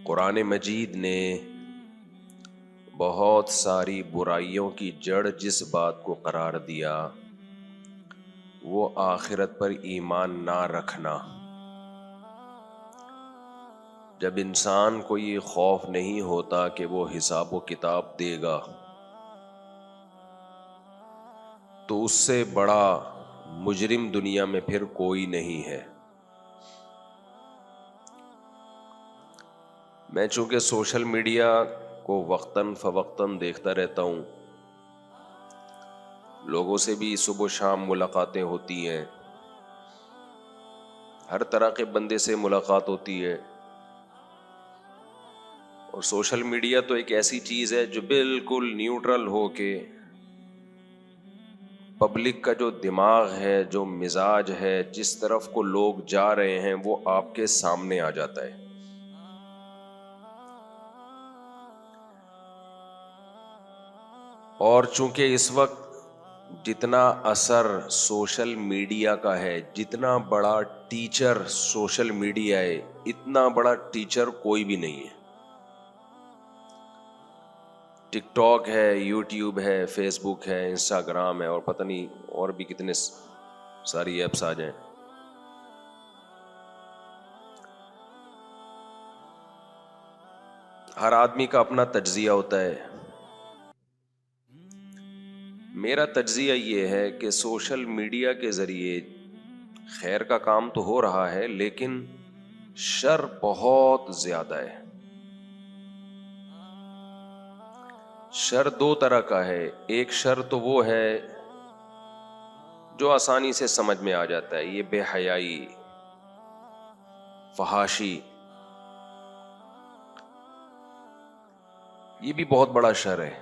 قرآن مجید نے بہت ساری برائیوں کی جڑ جس بات کو قرار دیا وہ آخرت پر ایمان نہ رکھنا۔ جب انسان کو یہ خوف نہیں ہوتا کہ وہ حساب و کتاب دے گا تو اس سے بڑا مجرم دنیا میں پھر کوئی نہیں ہے۔ میں چونکہ سوشل میڈیا کو وقتاً فوقتاً دیکھتا رہتا ہوں، لوگوں سے بھی صبح و شام ملاقاتیں ہوتی ہیں، ہر طرح کے بندے سے ملاقات ہوتی ہے، اور سوشل میڈیا تو ایک ایسی چیز ہے جو بالکل نیوٹرل ہو کے پبلک کا جو دماغ ہے، جو مزاج ہے، جس طرف کو لوگ جا رہے ہیں وہ آپ کے سامنے آ جاتا ہے۔ اور چونکہ اس وقت جتنا اثر سوشل میڈیا کا ہے، جتنا بڑا ٹیچر سوشل میڈیا ہے، اتنا بڑا ٹیچر کوئی بھی نہیں ہے۔ ٹک ٹاک ہے، یوٹیوب ہے، فیس بک ہے، انسٹاگرام ہے، اور پتہ نہیں اور بھی کتنے ساری ایپس آ جائیں۔ ہر آدمی کا اپنا تجزیہ ہوتا ہے۔ میرا تجزیہ یہ ہے کہ سوشل میڈیا کے ذریعے خیر کا کام تو ہو رہا ہے لیکن شر بہت زیادہ ہے۔ شر دو طرح کا ہے، ایک شر تو وہ ہے جو آسانی سے سمجھ میں آ جاتا ہے، یہ بے حیائی، فحاشی، یہ بھی بہت بڑا شر ہے۔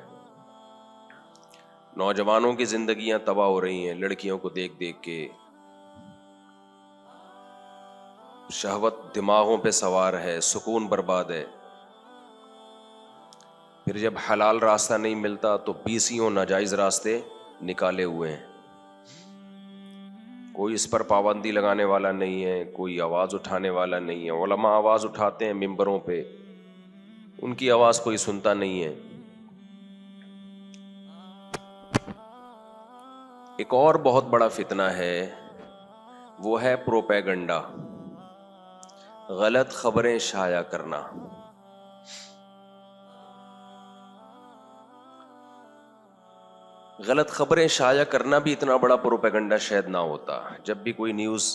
نوجوانوں کی زندگیاں تباہ ہو رہی ہیں لڑکیوں کو دیکھ دیکھ کے، شہوت دماغوں پہ سوار ہے، سکون برباد ہے۔ پھر جب حلال راستہ نہیں ملتا تو بیسیوں ناجائز راستے نکالے ہوئے ہیں۔ کوئی اس پر پابندی لگانے والا نہیں ہے، کوئی آواز اٹھانے والا نہیں ہے۔ علماء آواز اٹھاتے ہیں ممبروں پہ، ان کی آواز کوئی سنتا نہیں ہے۔ ایک اور بہت بڑا فتنہ ہے، وہ ہے پروپیگنڈا، غلط خبریں شائع کرنا۔ غلط خبریں شائع کرنا بھی اتنا بڑا پروپیگنڈا شاید نہ ہوتا۔ جب بھی کوئی نیوز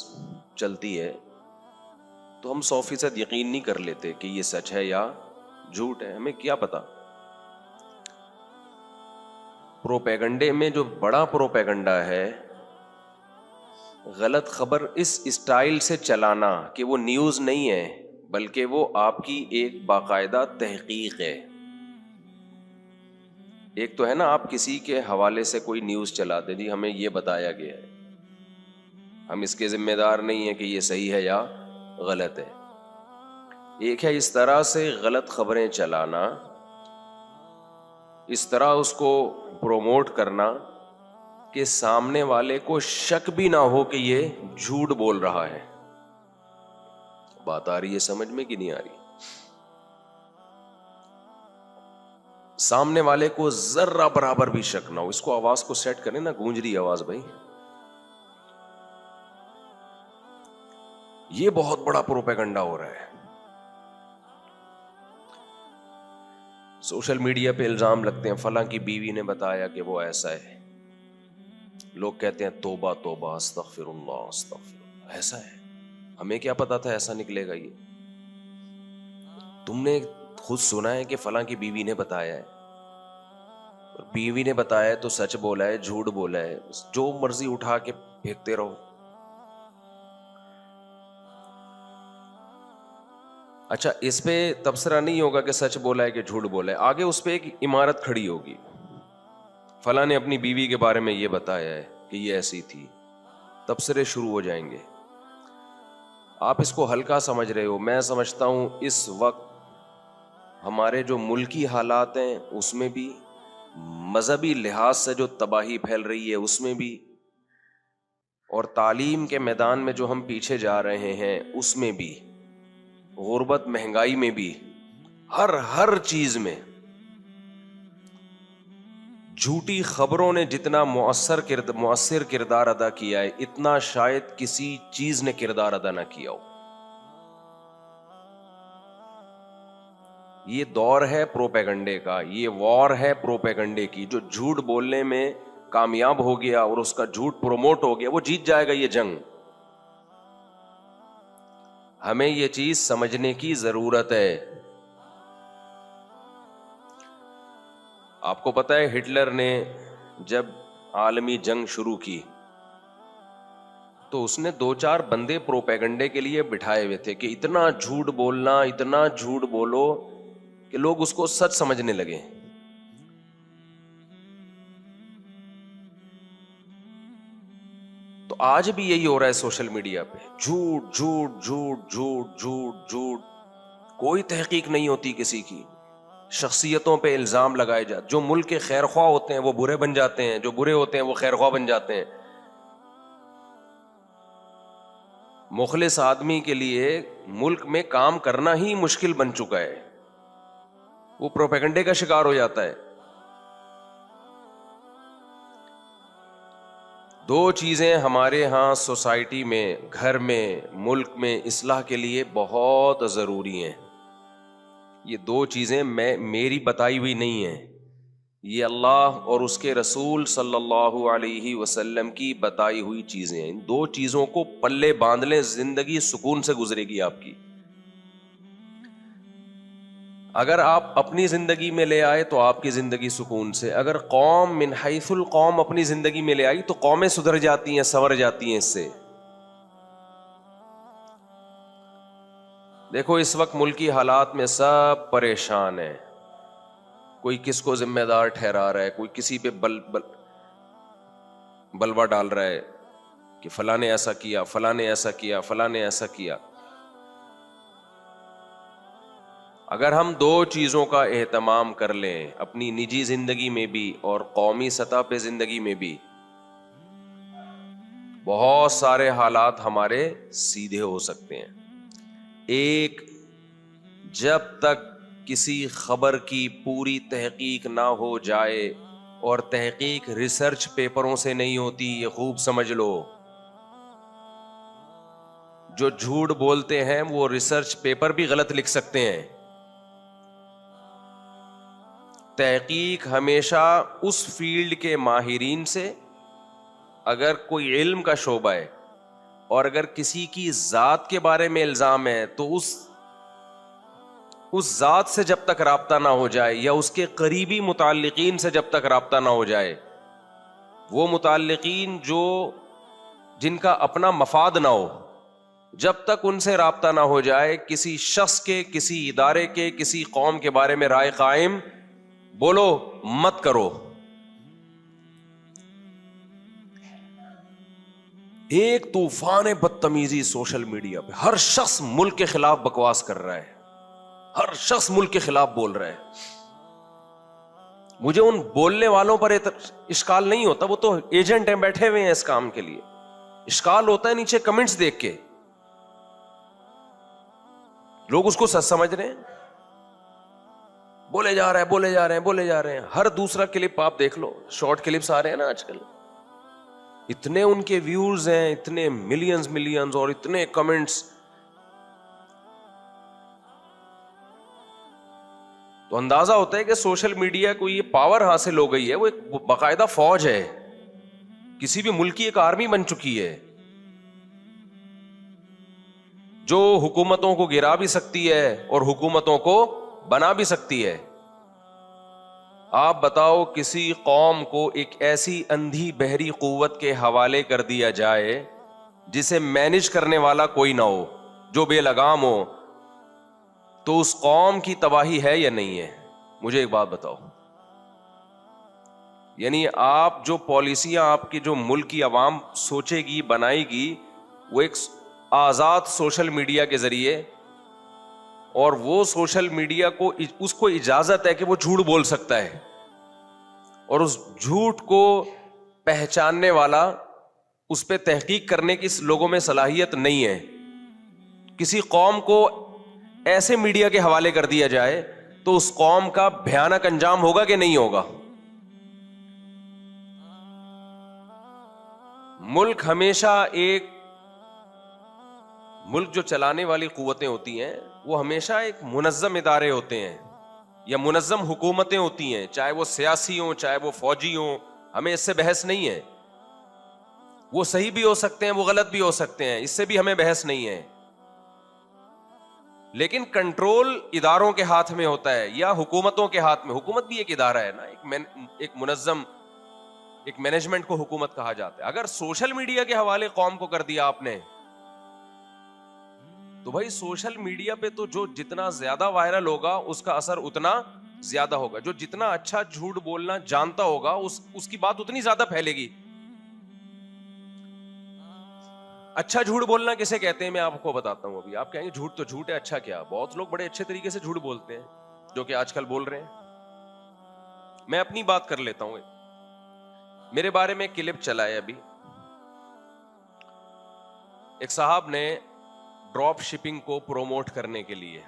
چلتی ہے تو ہم 100% یقین نہیں کر لیتے کہ یہ سچ ہے یا جھوٹ ہے، ہمیں کیا پتا۔ پروپیگنڈے میں جو بڑا پروپیگنڈا ہے، غلط خبر اس اسٹائل سے چلانا کہ وہ نیوز نہیں ہے بلکہ وہ آپ کی ایک باقاعدہ تحقیق ہے۔ ایک تو ہے نا آپ کسی کے حوالے سے کوئی نیوز چلاتے، جی ہمیں یہ بتایا گیا ہے، ہم اس کے ذمہ دار نہیں ہیں کہ یہ صحیح ہے یا غلط ہے۔ ایک ہے اس طرح سے غلط خبریں چلانا، اس طرح اس کو پروموٹ کرنا کہ سامنے والے کو شک بھی نہ ہو کہ یہ جھوٹ بول رہا ہے۔ بات آ رہی ہے سمجھ میں کہ نہیں آ رہی؟ سامنے والے کو ذرہ برابر بھی شک نہ ہو۔ اس کو آواز کو سیٹ کریں نا، گونج رہی آواز بھائی، یہ بہت بڑا پروپیگنڈا ہو رہا ہے۔ سوشل میڈیا پہ الزام لگتے ہیں، فلاں کی بیوی نے بتایا کہ وہ ایسا ہے، لوگ کہتے ہیں توبہ توبہ، استغفر اللہ استغفر اللہ، ایسا ہے، ہمیں کیا پتا تھا ایسا نکلے گا۔ یہ تم نے خود سنا ہے کہ فلاں کی بیوی نے بتایا ہے، بیوی نے بتایا ہے تو سچ بولا ہے جھوٹ بولا ہے، جو مرضی اٹھا کے پھینکتے رہو۔ اچھا، اس پہ تبصرہ نہیں ہوگا کہ سچ بولا ہے کہ جھوٹ بولا ہے، آگے اس پہ ایک عمارت کھڑی ہوگی، فلاں نے اپنی بیوی کے بارے میں یہ بتایا ہے کہ یہ ایسی تھی، تبصرے شروع ہو جائیں گے۔ آپ اس کو ہلکا سمجھ رہے ہو، میں سمجھتا ہوں اس وقت ہمارے جو ملکی حالات ہیں اس میں بھی، مذہبی لحاظ سے جو تباہی پھیل رہی ہے اس میں بھی، اور تعلیم کے میدان میں جو ہم پیچھے جا رہے ہیں اس میں بھی، غربت مہنگائی میں بھی، ہر چیز میں جھوٹی خبروں نے جتنا مؤثر کردار ادا کیا ہے اتنا شاید کسی چیز نے کردار ادا نہ کیا ہو. یہ دور ہے پروپیگنڈے کا, یہ وار ہے پروپیگنڈے کی. جو جھوٹ بولنے میں کامیاب ہو گیا اور اس کا جھوٹ پروموٹ ہو گیا وہ جیت جائے گا یہ جنگ. ہمیں یہ چیز سمجھنے کی ضرورت ہے. آپ کو پتہ ہے ہٹلر نے جب عالمی جنگ شروع کی تو اس نے 2-4 بندے پروپیگنڈے کے لیے بٹھائے ہوئے تھے کہ اتنا جھوٹ بولنا, اتنا جھوٹ بولو کہ لوگ اس کو سچ سمجھنے لگے. تو آج بھی یہی ہو رہا ہے سوشل میڈیا پہ, جھوٹ جھوٹ جھوٹ جھوٹ جھوٹ جھوٹ. کوئی تحقیق نہیں ہوتی کسی کی, شخصیتوں پہ الزام لگائے جاتے. جو ملک کے خیر خواہ ہوتے ہیں وہ برے بن جاتے ہیں, جو برے ہوتے ہیں وہ خیر خواہ بن جاتے ہیں. مخلص آدمی کے لیے ملک میں کام کرنا ہی مشکل بن چکا ہے, وہ پروپیگنڈے کا شکار ہو جاتا ہے. 2 چیزیں ہمارے ہاں سوسائٹی میں, گھر میں, ملک میں اصلاح کے لیے بہت ضروری ہیں. یہ 2 چیزیں میری بتائی ہوئی نہیں ہیں, یہ اللہ اور اس کے رسول صلی اللہ علیہ وسلم کی بتائی ہوئی چیزیں ہیں. ان 2 چیزوں کو پلے باندھ لیں, زندگی سکون سے گزرے گی آپ کی. اگر آپ اپنی زندگی میں لے آئے تو آپ کی زندگی سکون سے. اگر قوم من حیث القوم اپنی زندگی میں لے آئی تو قومیں سدھر جاتی ہیں, سنور جاتی ہیں اس سے. دیکھو اس وقت ملکی حالات میں سب پریشان ہیں. کوئی کس کو ذمہ دار ٹھہرا رہا ہے, کوئی کسی پہ بلوا ڈال رہا ہے کہ فلاں نے ایسا کیا, فلاں نے ایسا کیا, فلاں نے ایسا کیا. اگر ہم 2 چیزوں کا اہتمام کر لیں, اپنی نجی زندگی میں بھی اور قومی سطح پہ زندگی میں بھی, بہت سارے حالات ہمارے سیدھے ہو سکتے ہیں. ایک, جب تک کسی خبر کی پوری تحقیق نہ ہو جائے, اور تحقیق ریسرچ پیپروں سے نہیں ہوتی, یہ خوب سمجھ لو. جو جھوٹ بولتے ہیں وہ ریسرچ پیپر بھی غلط لکھ سکتے ہیں. تحقیق ہمیشہ اس فیلڈ کے ماہرین سے, اگر کوئی علم کا شعبہ ہے اور اگر کسی کی ذات کے بارے میں الزام ہے تو اس ذات سے جب تک رابطہ نہ ہو جائے, یا اس کے قریبی متعلقین سے جب تک رابطہ نہ ہو جائے, وہ متعلقین جن کا اپنا مفاد نہ ہو, جب تک ان سے رابطہ نہ ہو جائے, کسی شخص کے, کسی ادارے کے, کسی قوم کے بارے میں رائے قائم بولو مت کرو. ایک طوفان بدتمیزی سوشل میڈیا پہ, ہر شخص ملک کے خلاف بکواس کر رہا ہے, ہر شخص ملک کے خلاف بول رہا ہے. مجھے ان بولنے والوں پر اشکال نہیں ہوتا, وہ تو ایجنٹ ہیں, بیٹھے ہوئے ہیں اس کام کے لیے. اشکال ہوتا ہے نیچے کمنٹس دیکھ کے, لوگ اس کو سچ سمجھ رہے ہیں, بولے جا رہے ہیں, بولے جا رہے ہیں, بولے جا رہے ہیں. ہر دوسرا کلپ آپ دیکھ لو, شارٹ کلپس آ رہے ہیں نا آج کل, اتنے ان کے ویوز ہیں, اتنے ملینز اور اتنے کمنٹس. تو اندازہ ہوتا ہے کہ سوشل میڈیا کو یہ پاور حاصل ہو گئی ہے, وہ ایک باقاعدہ فوج ہے, کسی بھی ملک کی ایک آرمی بن چکی ہے, جو حکومتوں کو گرا بھی سکتی ہے اور حکومتوں کو بنا بھی سکتی ہے. آپ بتاؤ کسی قوم کو ایک ایسی اندھی بحری قوت کے حوالے کر دیا جائے جسے مینج کرنے والا کوئی نہ ہو, جو بے لگام ہو, تو اس قوم کی تباہی ہے یا نہیں ہے؟ مجھے ایک بات بتاؤ. یعنی آپ جو پالیسیاں آپ کی جو ملک کی عوام سوچے گی, بنائے گی, وہ ایک آزاد سوشل میڈیا کے ذریعے, اور وہ سوشل میڈیا کو اس کو اجازت ہے کہ وہ جھوٹ بول سکتا ہے, اور اس جھوٹ کو پہچاننے والا, اس پہ تحقیق کرنے کی لوگوں میں صلاحیت نہیں ہے. کسی قوم کو ایسے میڈیا کے حوالے کر دیا جائے تو اس قوم کا بھیانک انجام ہوگا کہ نہیں ہوگا؟ ملک ہمیشہ ملک جو چلانے والی قوتیں ہوتی ہیں وہ ہمیشہ ایک منظم ادارے ہوتے ہیں یا منظم حکومتیں ہوتی ہیں، چاہے وہ سیاسی ہوں چاہے وہ فوجی ہوں، ہمیں اس سے بحث نہیں ہے. وہ صحیح بھی ہو سکتے ہیں، وہ غلط بھی ہو سکتے ہیں، اس سے بھی ہمیں بحث نہیں ہے. لیکن کنٹرول اداروں کے ہاتھ میں ہوتا ہے یا حکومتوں کے ہاتھ میں. حکومت بھی ایک ادارہ ہے نا، ایک منظم، ایک مینجمنٹ کو حکومت کہا جاتا ہے. اگر سوشل میڈیا کے حوالے قوم کو کر دیا آپ نے، تو بھائی سوشل میڈیا پہ تو جو جتنا زیادہ وائرل ہوگا اس کا اثر اتنا زیادہ ہوگا. جو جتنا اچھا جھوٹ بولنا جانتا ہوگا اس کی بات اتنی زیادہ پھیلے گی. اچھا جھوٹ بولنا کسے کہتے ہیں میں آپ کو بتاتا ہوں. ابھی آپ کہیں گے جھوٹ تو جھوٹ ہے، اچھا کیا؟ بہت لوگ بڑے اچھے طریقے سے جھوٹ بولتے ہیں جو کہ آج کل بول رہے ہیں. میں اپنی بات کر لیتا ہوں. میرے بارے میں کلپ چلا ہے ابھی، ایک صاحب نے ڈراپ شپنگ کو پروموٹ کرنے کے لیے.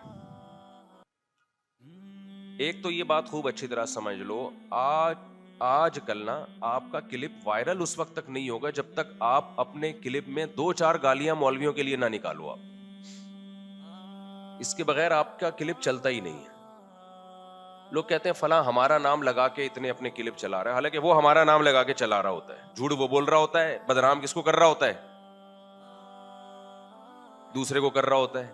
ایک تو یہ بات خوب اچھی طرح سمجھ لو، آج کل نا آپ کا کلپ وائرل اس وقت تک نہیں ہوگا جب تک آپ اپنے کلپ میں 2-4 گالیاں مولویوں کے لیے نہ نکالو. آپ اس کے بغیر آپ کا کلپ چلتا ہی نہیں ہے. لوگ کہتے ہیں فلاں ہمارا نام لگا کے اتنے اپنے کلپ چلا رہا ہے، حالانکہ وہ ہمارا نام لگا کے چلا رہا ہوتا ہے. جھوٹ وہ بول رہا ہوتا ہے، بدنام کس کو کر رہا ہوتا ہے؟ دوسرے کو کر رہا ہوتا ہے.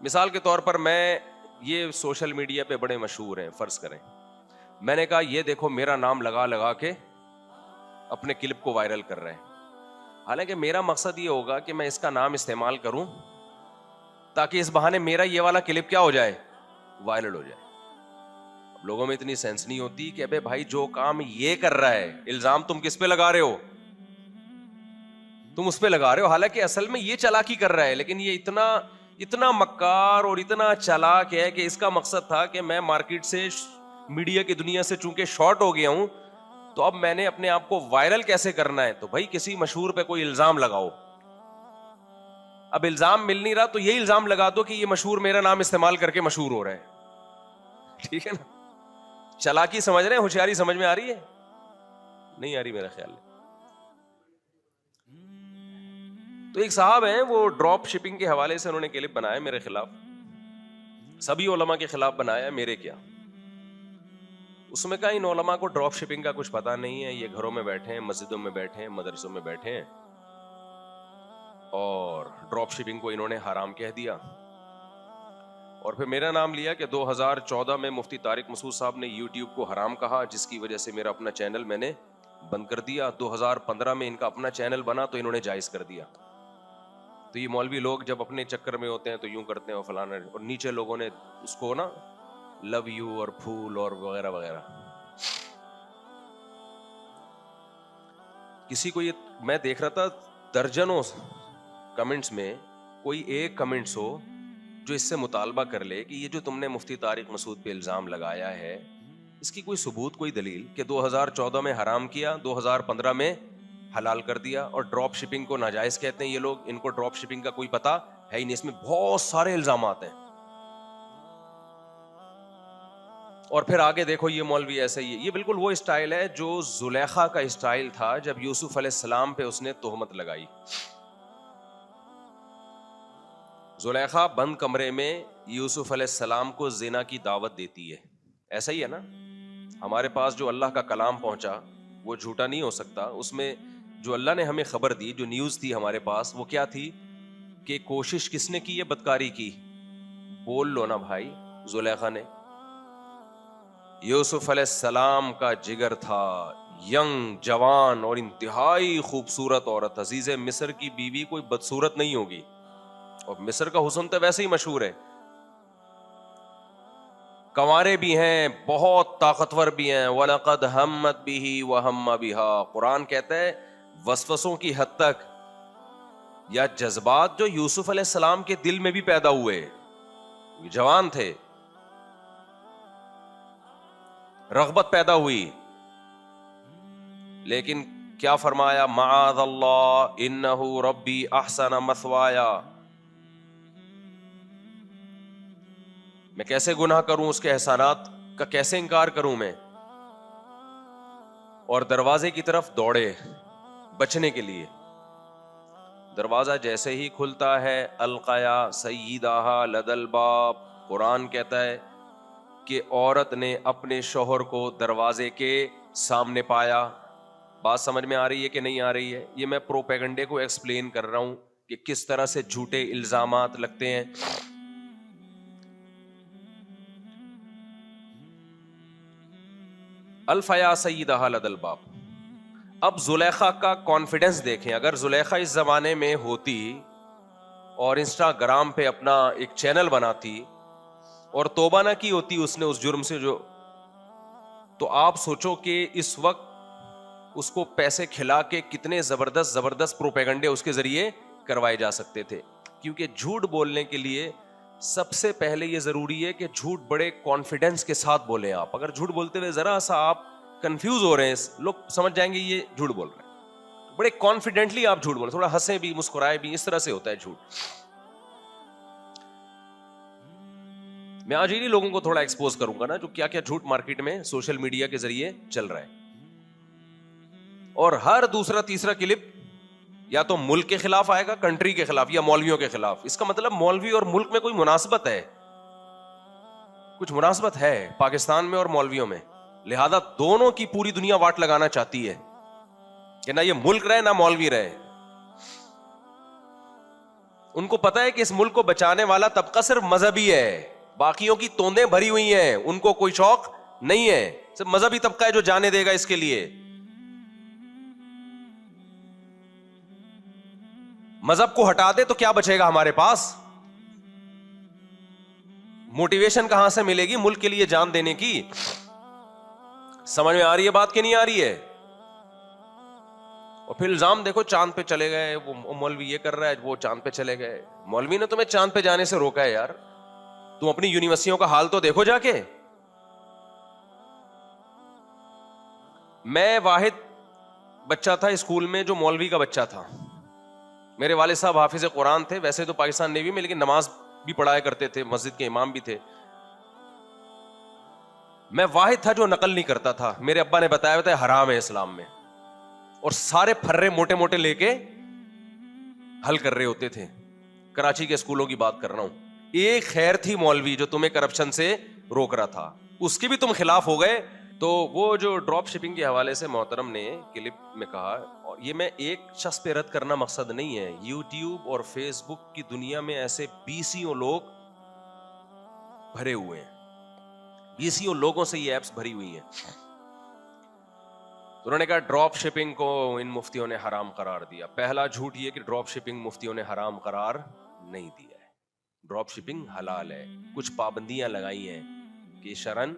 مثال کے طور پر میں، یہ سوشل میڈیا پہ بڑے مشہور ہیں، فرض کریں میں نے کہا یہ دیکھو میرا نام لگا کے اپنے کلپ کو وائرل کر رہے ہیں. حالانکہ میرا مقصد یہ ہوگا کہ میں اس کا نام استعمال کروں تاکہ اس بہانے میرا یہ والا کلپ کیا ہو جائے؟ وائرل ہو جائے. اب لوگوں میں اتنی سینس نہیں ہوتی کہ ابے بھائی جو کام یہ کر رہا ہے، الزام تم کس پہ لگا رہے ہو؟ تم اس پہ لگا رہے ہو، حالانکہ اصل میں یہ چالاکی کر رہا ہے. لیکن یہ اتنا مکار اور اتنا چالاک ہے کہ اس کا مقصد تھا کہ میں مارکیٹ سے، میڈیا کی دنیا سے چونکہ شارٹ ہو گیا ہوں تو اب میں نے اپنے آپ کو وائرل کیسے کرنا ہے. تو بھائی کسی مشہور پہ کوئی الزام لگاؤ. اب الزام مل نہیں رہا تو یہ الزام لگا دو کہ یہ مشہور میرا نام استعمال کر کے مشہور ہو رہا ہے. ٹھیک ہے نا؟ چالاکی سمجھ رہے ہیں؟ ہوشیاری سمجھ میں آ رہی ہے؟ نہیں آ رہی میرا خیال ہے. تو ایک صاحب ہیں، وہ ڈراپ شپنگ کے حوالے سے انہوں نے کلپ بنایا میرے خلاف. سبھی علماء کے خلاف بنایا، میرے کیا. اس میں کہا ان علماء کو ڈراپ شپنگ کا کچھ پتا نہیں ہے، یہ گھروں میں بیٹھے ہیں، مسجدوں میں بیٹھے ہیں، مدرسوں میں بیٹھے ہیں اور ڈراپ شپنگ کو انہوں نے حرام کہہ دیا. اور پھر میرا نام لیا کہ 2014 میں مفتی طارق مسعود صاحب نے یوٹیوب کو حرام کہا، جس کی وجہ سے میرا اپنا چینل میں نے بند کر دیا. 2015 میں ان کا اپنا چینل بنا تو انہوں نے جائز کر دیا. تو یہ مولوی لوگ جب اپنے چکر میں ہوتے ہیں تو یوں کرتے ہیں اور فلانا، اور نیچے لوگوں نے اس کو نا لو یو اور پھول اور وغیرہ وغیرہ. کسی کو یہ میں دیکھ رہا تھا درجنوں کمنٹس میں کوئی ایک کمنٹس ہو جو اس سے مطالبہ کر لے کہ یہ جو تم نے مفتی طارق مسعود پہ الزام لگایا ہے اس کی کوئی ثبوت، کوئی دلیل کہ 2014 میں حرام کیا، 2015 میں حلال کر دیا. اور ڈراپ شپنگ کو ناجائز کہتے ہیں یہ لوگ، ان کو ڈراپ شپنگ کا کوئی پتہ ہے ہی نہیں. اس میں بہت سارے الزامات ہیں. اور پھر آگے دیکھو یہ مولوی ایسے ہی، یہ بالکل وہ اسٹائل ہے جو زلیخا کا اسٹائل تھا جب یوسف علیہ السلام پہ اس نے تہمت لگائی. زلیخا بند کمرے میں یوسف علیہ السلام کو زنا کی دعوت دیتی ہے. ایسا ہی ہے نا، ہمارے پاس جو اللہ کا کلام پہنچا وہ جھوٹا نہیں ہو سکتا. اس میں جو اللہ نے ہمیں خبر دی، جو نیوز تھی ہمارے پاس، وہ کیا تھی کہ کوشش کس نے کی ہے بدکاری کی؟ بول لو نا بھائی. زلیخا نے. یوسف علیہ السلام کا جگر تھا، ینگ، جوان اور انتہائی خوبصورت عورت. عزیز مصر کی بیوی کوئی بدصورت نہیں ہوگی، اور مصر کا حسن تو ویسے ہی مشہور ہے. کنوارے بھی ہیں، بہت طاقتور بھی ہیں. وَلَقَدْ هَمَّتْ بِهِ وَهَمَّ بِهَا. قرآن کہتا ہے وسوسوں کی حد تک یا جذبات جو یوسف علیہ السلام کے دل میں بھی پیدا ہوئے، جوان تھے، رغبت پیدا ہوئی، لیکن کیا فرمایا؟ معاذ اللہ انہ ربی احسن مثوایا. میں کیسے گناہ کروں, اس کے احسانات کا کیسے انکار کروں میں, اور دروازے کی طرف دوڑے بچنے کے لیے. دروازہ جیسے ہی کھلتا ہے, القیا سیدہا لدى الباب, قرآن کہتا ہے کہ عورت نے اپنے شوہر کو دروازے کے سامنے پایا. بات سمجھ میں آ رہی ہے کہ نہیں آ رہی ہے؟ یہ میں پروپیگنڈے کو ایکسپلین کر رہا ہوں کہ کس طرح سے جھوٹے الزامات لگتے ہیں. الفیا سیدہا لدى الباب. اب زلیخا کا کانفیڈنس دیکھیں. اگر زلیخا اس زمانے میں ہوتی اور انسٹاگرام پہ اپنا ایک چینل بناتی اور توبہ نہ کی ہوتی اس نے اس جرم سے جو, تو آپ سوچو کہ اس وقت اس کو پیسے کھلا کے کتنے زبردست پروپیگنڈے اس کے ذریعے کروائے جا سکتے تھے. کیونکہ جھوٹ بولنے کے لیے سب سے پہلے یہ ضروری ہے کہ جھوٹ بڑے کانفیڈنس کے ساتھ بولیں. آپ اگر جھوٹ بولتے ہوئے ذرا سا آپ کنفیوز ہو رہے ہیں, لوگ سمجھ جائیں گے یہ جھوٹ بول رہے ہیں. بڑے کانفیڈنٹلی آپ جھوٹ بولیں, تھوڑا ہنسیں بھی مسکرائے بھی, اس طرح سے ہوتا ہے جھوٹ. میں آج انہی لوگوں کو تھوڑا ایکسپوز کروں گا نا جو کیا کیا جھوٹ مارکیٹ میں سوشل میڈیا کے ذریعے چل رہا ہے. اور ہر دوسرا تیسرا کلپ یا تو ملک کے خلاف آئے گا, کنٹری کے خلاف, یا مولویوں کے خلاف. اس کا مطلب مولوی اور ملک میں کوئی مناسبت ہے, کچھ مناسبت ہے پاکستان میں اور مولویوں میں. لہذا دونوں کی پوری دنیا واٹ لگانا چاہتی ہے کہ نہ یہ ملک رہے نہ مولوی رہے. ان کو پتا ہے کہ اس ملک کو بچانے والا طبقہ صرف مذہبی ہے, باقیوں کی توندیں بھری ہوئی ہیں, ان کو کوئی شوق نہیں ہے. صرف مذہبی طبقہ ہے جو جانے دے گا اس کے لیے. مذہب کو ہٹا دے تو کیا بچے گا ہمارے پاس؟ موٹیویشن کہاں سے ملے گی ملک کے لیے جان دینے کی؟ سمجھ میں آ رہی ہے بات کہ نہیں آ رہی ہے؟ اور پھر الزام دیکھو, چاند پہ چلے گئے, وہ مولوی یہ کر رہا ہے, وہ چاند پہ چلے گئے. مولوی نے تمہیں چاند پہ جانے سے روکا ہے یار؟ تم اپنی یونیورسٹیوں کا حال تو دیکھو جا کے. میں واحد بچہ تھا اسکول میں جو مولوی کا بچہ تھا. میرے والد صاحب حافظ قرآن تھے, ویسے تو پاکستان نیوی میں, لیکن نماز بھی پڑھایا کرتے تھے, مسجد کے امام بھی تھے. میں واحد تھا جو نقل نہیں کرتا تھا. میرے ابا نے بتایا ہوتا ہے حرام ہے اسلام میں, اور سارے پھرے موٹے موٹے لے کے حل کر رہے ہوتے تھے. کراچی کے اسکولوں کی بات کر رہا ہوں. ایک خیر تھی مولوی جو تمہیں کرپشن سے روک رہا تھا, اس کے بھی تم خلاف ہو گئے. تو وہ جو ڈراپ شپنگ کے حوالے سے محترم نے کلپ میں کہا, اور یہ میں ایک شخص پہ رد کرنا مقصد نہیں ہے, یوٹیوب اور فیس بک کی دنیا میں ایسے بیسیوں لوگ بھرے ہوئے ہیں, بیسیوں لوگوں سے یہ ایپس بھری ہوئی ہیں. تو انہوں نے کہا ڈراپ شپنگ کو ان مفتیوں نے حرام قرار دیا. پہلا جھوٹ یہ کہ ڈراپ شپنگ مفتیوں نے حرام قرار نہیں دیا ہے. ڈراپ شپنگ حلال ہے. کچھ پابندیاں لگائی ہیں کہ شرعن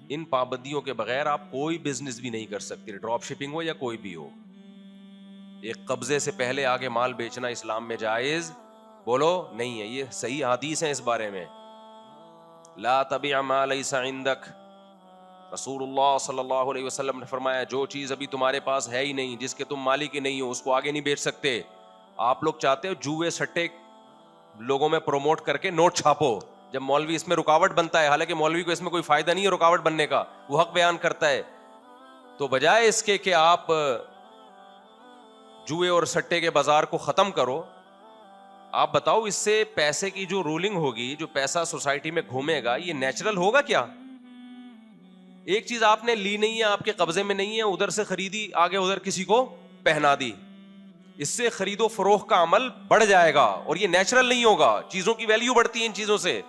ان پابندیوں کے بغیر آپ کوئی بزنس بھی نہیں کر سکتے, ڈراپ شپنگ ہو یا کوئی بھی ہو. ایک قبضے سے پہلے آگے مال بیچنا اسلام میں جائز بولو نہیں ہے. یہ صحیح حدیث ہے اس بارے میں. لا تبیع ما لیس عندک, رسول اللہ صلی اللہ علیہ وسلم نے فرمایا جو چیز ابھی تمہارے پاس ہے ہی نہیں, جس کے تم مالک ہی نہیں ہو, اس کو آگے نہیں بیچ سکتے. آپ لوگ چاہتے ہو جوئے سٹے لوگوں میں پروموٹ کر کے نوٹ چھاپو, جب مولوی اس میں رکاوٹ بنتا ہے, حالانکہ مولوی کو اس میں کوئی فائدہ نہیں ہے رکاوٹ بننے کا, وہ حق بیان کرتا ہے, تو بجائے اس کے کہ آپ جوئے اور سٹے کے بازار کو ختم کرو, آپ بتاؤ اس سے پیسے کی جو رولنگ ہوگی, جو پیسہ سوسائٹی میں گھومے گا, یہ نیچرل ہوگا کیا؟ ایک چیز آپ نے لی نہیں ہے, آپ کے قبضے میں نہیں ہے, ادھر سے خریدی, آگے ادھر کسی کو پہنا دی, اس سے خرید و فروخت کا عمل بڑھ جائے گا, اور یہ نیچرل نہیں ہوگا. چیزوں کی ویلیو بڑھتی ہے ان چیزوں سے.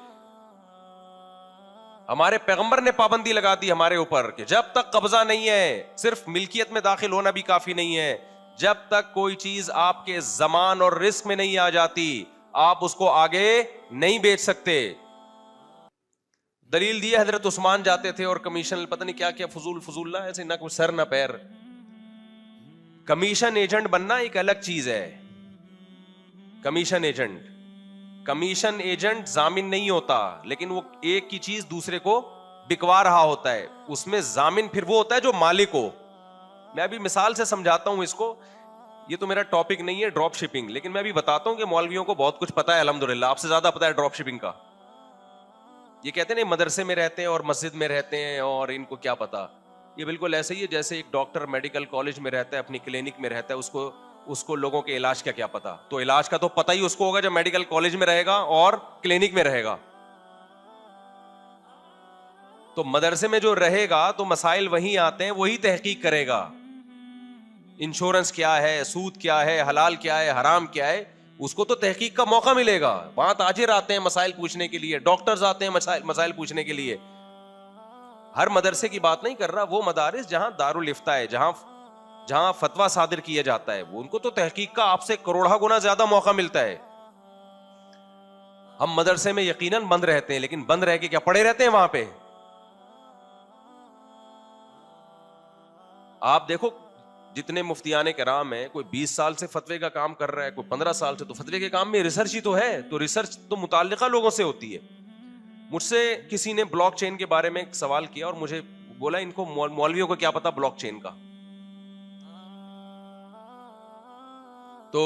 ہمارے پیغمبر نے پابندی لگا دی ہمارے اوپر کہ جب تک قبضہ نہیں ہے, صرف ملکیت میں داخل ہونا بھی کافی نہیں ہے, جب تک کوئی چیز آپ کے زمان اور رزق میں نہیں آ جاتی آپ اس کو آگے نہیں بیچ سکتے. دلیل دی حضرت عثمان جاتے تھے اور کمیشن پتہ نہیں کیا کیا فضول نہ, ایسے نہ کوئی سر نہ پیر. کمیشن ایجنٹ بننا ایک الگ چیز ہے. کمیشن ایجنٹ ضامن نہیں ہوتا, لیکن وہ ایک کی چیز دوسرے کو بکوا رہا ہوتا ہے, اس میں ضامن پھر وہ ہوتا ہے جو مالک ہو. میں ابھی مثال سے سمجھاتا ہوں اس کو. یہ تو میرا ٹاپک نہیں ہے ڈراپ شپنگ، لیکن میں بھی بتاتا ہوں کہ مولویوں کو بہت کچھ پتا ہے الحمدللہ، آپ سے زیادہ پتا ہے ڈراپ شپنگ کا. یہ کہتے ہیں مدرسے میں رہتے ہیں اور مسجد میں رہتے ہیں اور ان کو کیا پتا. یہ بالکل ایسے ہی ہے جیسے ایک ڈاکٹر میڈیکل کالج میں رہتا ہے، اپنی کلینک میں رہتا ہے، اس کو لوگوں کے علاج کا کیا پتا. تو علاج کا تو پتہ ہی اس کو ہوگا جب میڈیکل کالج میں رہے گا اور کلینک میں رہے گا. تو مدرسے میں جو رہے گا تو مسائل وہیں آتے ہیں، وہی تحقیق کرے گا. انشورنس کیا ہے، سود کیا ہے، حلال کیا ہے، حرام کیا ہے، اس کو تو تحقیق کا موقع ملے گا. وہاں تاجر آتے ہیں مسائل پوچھنے کے لیے، ڈاکٹرز آتے ہیں مسائل پوچھنے کے لیے. ہر مدرسے کی بات نہیں کر رہا، وہ مدارس جہاں دارالفتہ ہے، جہاں فتویٰ صادر کیا جاتا ہے، وہ ان کو تو تحقیق کا آپ سے کروڑا گنا زیادہ موقع ملتا ہے. ہم مدرسے میں یقیناً بند رہتے ہیں، لیکن بند رہ کے کیا پڑے رہتے ہیں وہاں پہ. آپ دیکھو جتنے مفتیان کرام ہیں، کوئی 20 سال سے فتوے کا کام کر رہا ہے، کوئی 15 سال سے. تو فتوے کے کام میں ریسرچ ہی تو ہے، تو ریسرچ تو متعلقہ لوگوں سے ہوتی ہے. مجھ سے کسی نے بلاک چین کے بارے میں ایک سوال کیا اور مجھے بولا ان کو مولویوں کو کیا پتا بلاک چین کا. تو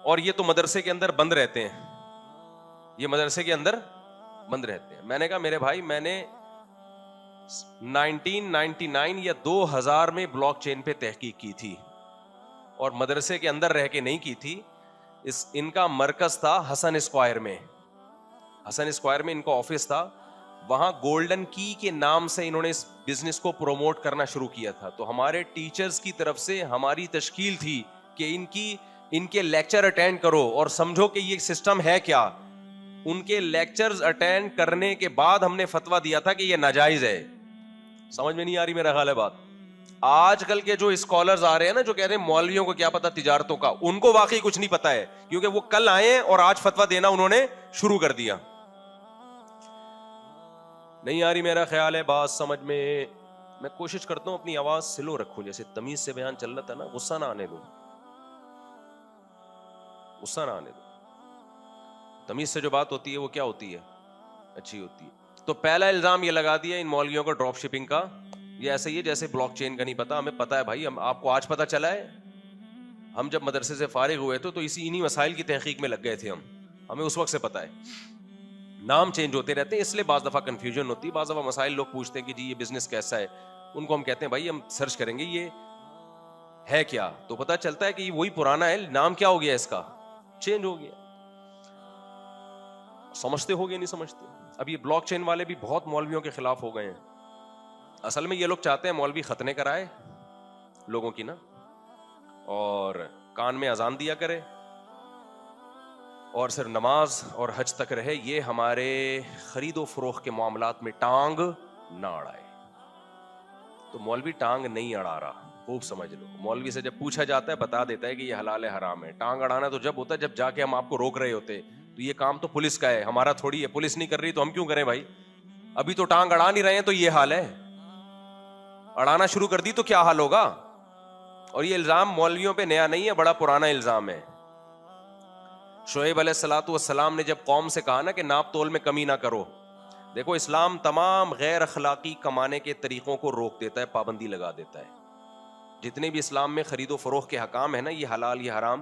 اور یہ تو مدرسے کے اندر بند رہتے ہیں، یہ مدرسے کے اندر بند رہتے ہیں. میں نے کہا میرے بھائی، میں نے 1999 یا 2000 میں بلاک چین پہ تحقیق کی تھی، اور مدرسے کے اندر رہ کے نہیں کی تھی. ان کا مرکز تھا حسن اسکوائر میں، حسن اسکوائر میں ان کا آفس تھا. وہاں گولڈن کی کے نام سے انہوں نے اس بزنس کو پروموٹ کرنا شروع کیا تھا. تو ہمارے ٹیچرز کی طرف سے ہماری تشکیل تھی کہ ان کے لیکچر اٹینڈ کرو اور سمجھو کہ یہ سسٹم ہے کیا. ان کے لیکچرز اٹینڈ کرنے کے بعد ہم نے فتویٰ دیا تھا کہ یہ ناجائز ہے. سمجھ میں نہیں آ رہی میرا خیال ہے بات. آج کل کے جو اسکالرز آ رہے ہیں نا، جو کہہ رہے ہیں مولویوں کو کیا پتا تجارتوں کا، ان کو واقعی کچھ نہیں پتا ہے، کیونکہ وہ کل آئے ہیں اور آج فتویٰ دینا انہوں نے شروع کر دیا. نہیں آ رہی میرا خیال ہے بات سمجھ میں. میں کوشش کرتا ہوں اپنی آواز سلو رکھوں، جیسے تمیز سے بیان چل رہا تھا نا، غصہ نہ آنے دو، غصہ نہ آنے دو. تمیز سے جو بات ہوتی ہے وہ کیا ہوتی ہے، اچھی ہوتی ہے. تو پہلا الزام یہ لگا دیا ان مولویوں کو ڈراپ شپنگ کا. یہ ایسے ہی ہے جیسے بلاک چین کا نہیں پتا. ہمیں پتا ہے بھائی، آپ کو آج پتا چلا ہے. ہم جب مدرسے سے فارغ ہوئے تھے تو انہی مسائل کی تحقیق میں لگ گئے تھے. ہمیں اس وقت سے پتا ہے. نام چینج ہوتے رہتے ہیں، اس لیے بعض دفعہ کنفیوژن ہوتی ہے. بعض دفعہ مسائل لوگ پوچھتے ہیں کہ جی یہ بزنس کیسا ہے، ان کو ہم کہتے ہیں بھائی ہم سرچ کریں گے یہ ہے کیا. تو پتا چلتا ہے کہ وہی پرانا ہے، نام کیا ہو گیا اس کا، چینج ہو گیا. سمجھتے ہو گیا نہیں سمجھتے. اب یہ بلاک چین والے بھی بہت مولویوں کے خلاف ہو گئے ہیں. اصل میں یہ لوگ چاہتے ہیں مولوی ختنے کرائے لوگوں کی نا، اور کان میں اذان دیا کرے اور صرف نماز اور حج تک رہے. یہ ہمارے خرید و فروخت کے معاملات میں ٹانگ نہ اڑائے. تو مولوی ٹانگ نہیں اڑا رہا، خوب سمجھ لو. مولوی سے جب پوچھا جاتا ہے بتا دیتا ہے کہ یہ حلال ہے حرام ہے. ٹانگ اڑانا تو جب ہوتا ہے جب جا کے ہم آپ کو روک رہے ہوتے. تو یہ کام تو پولیس کا ہے، ہمارا تھوڑی ہے. پولیس نہیں کر رہی تو ہم کیوں کریں بھائی. ابھی تو ٹانگ اڑا نہیں رہے ہیں تو یہ حال ہے. اڑانا شروع کر دی تو کیا حال ہوگا. اور یہ الزام مولویوں پہ نیا نہیں ہے، بڑا پرانا الزام ہے. شعیب علیہ الصلوۃ والسلام نے جب قوم سے کہا نا کہ ناپ تول میں کمی نہ کرو. دیکھو اسلام تمام غیر اخلاقی کمانے کے طریقوں کو روک دیتا ہے، پابندی لگا دیتا ہے. جتنے بھی اسلام میں خرید و فروخت کے حکام ہیں نا، یہ حلال یہ حرام،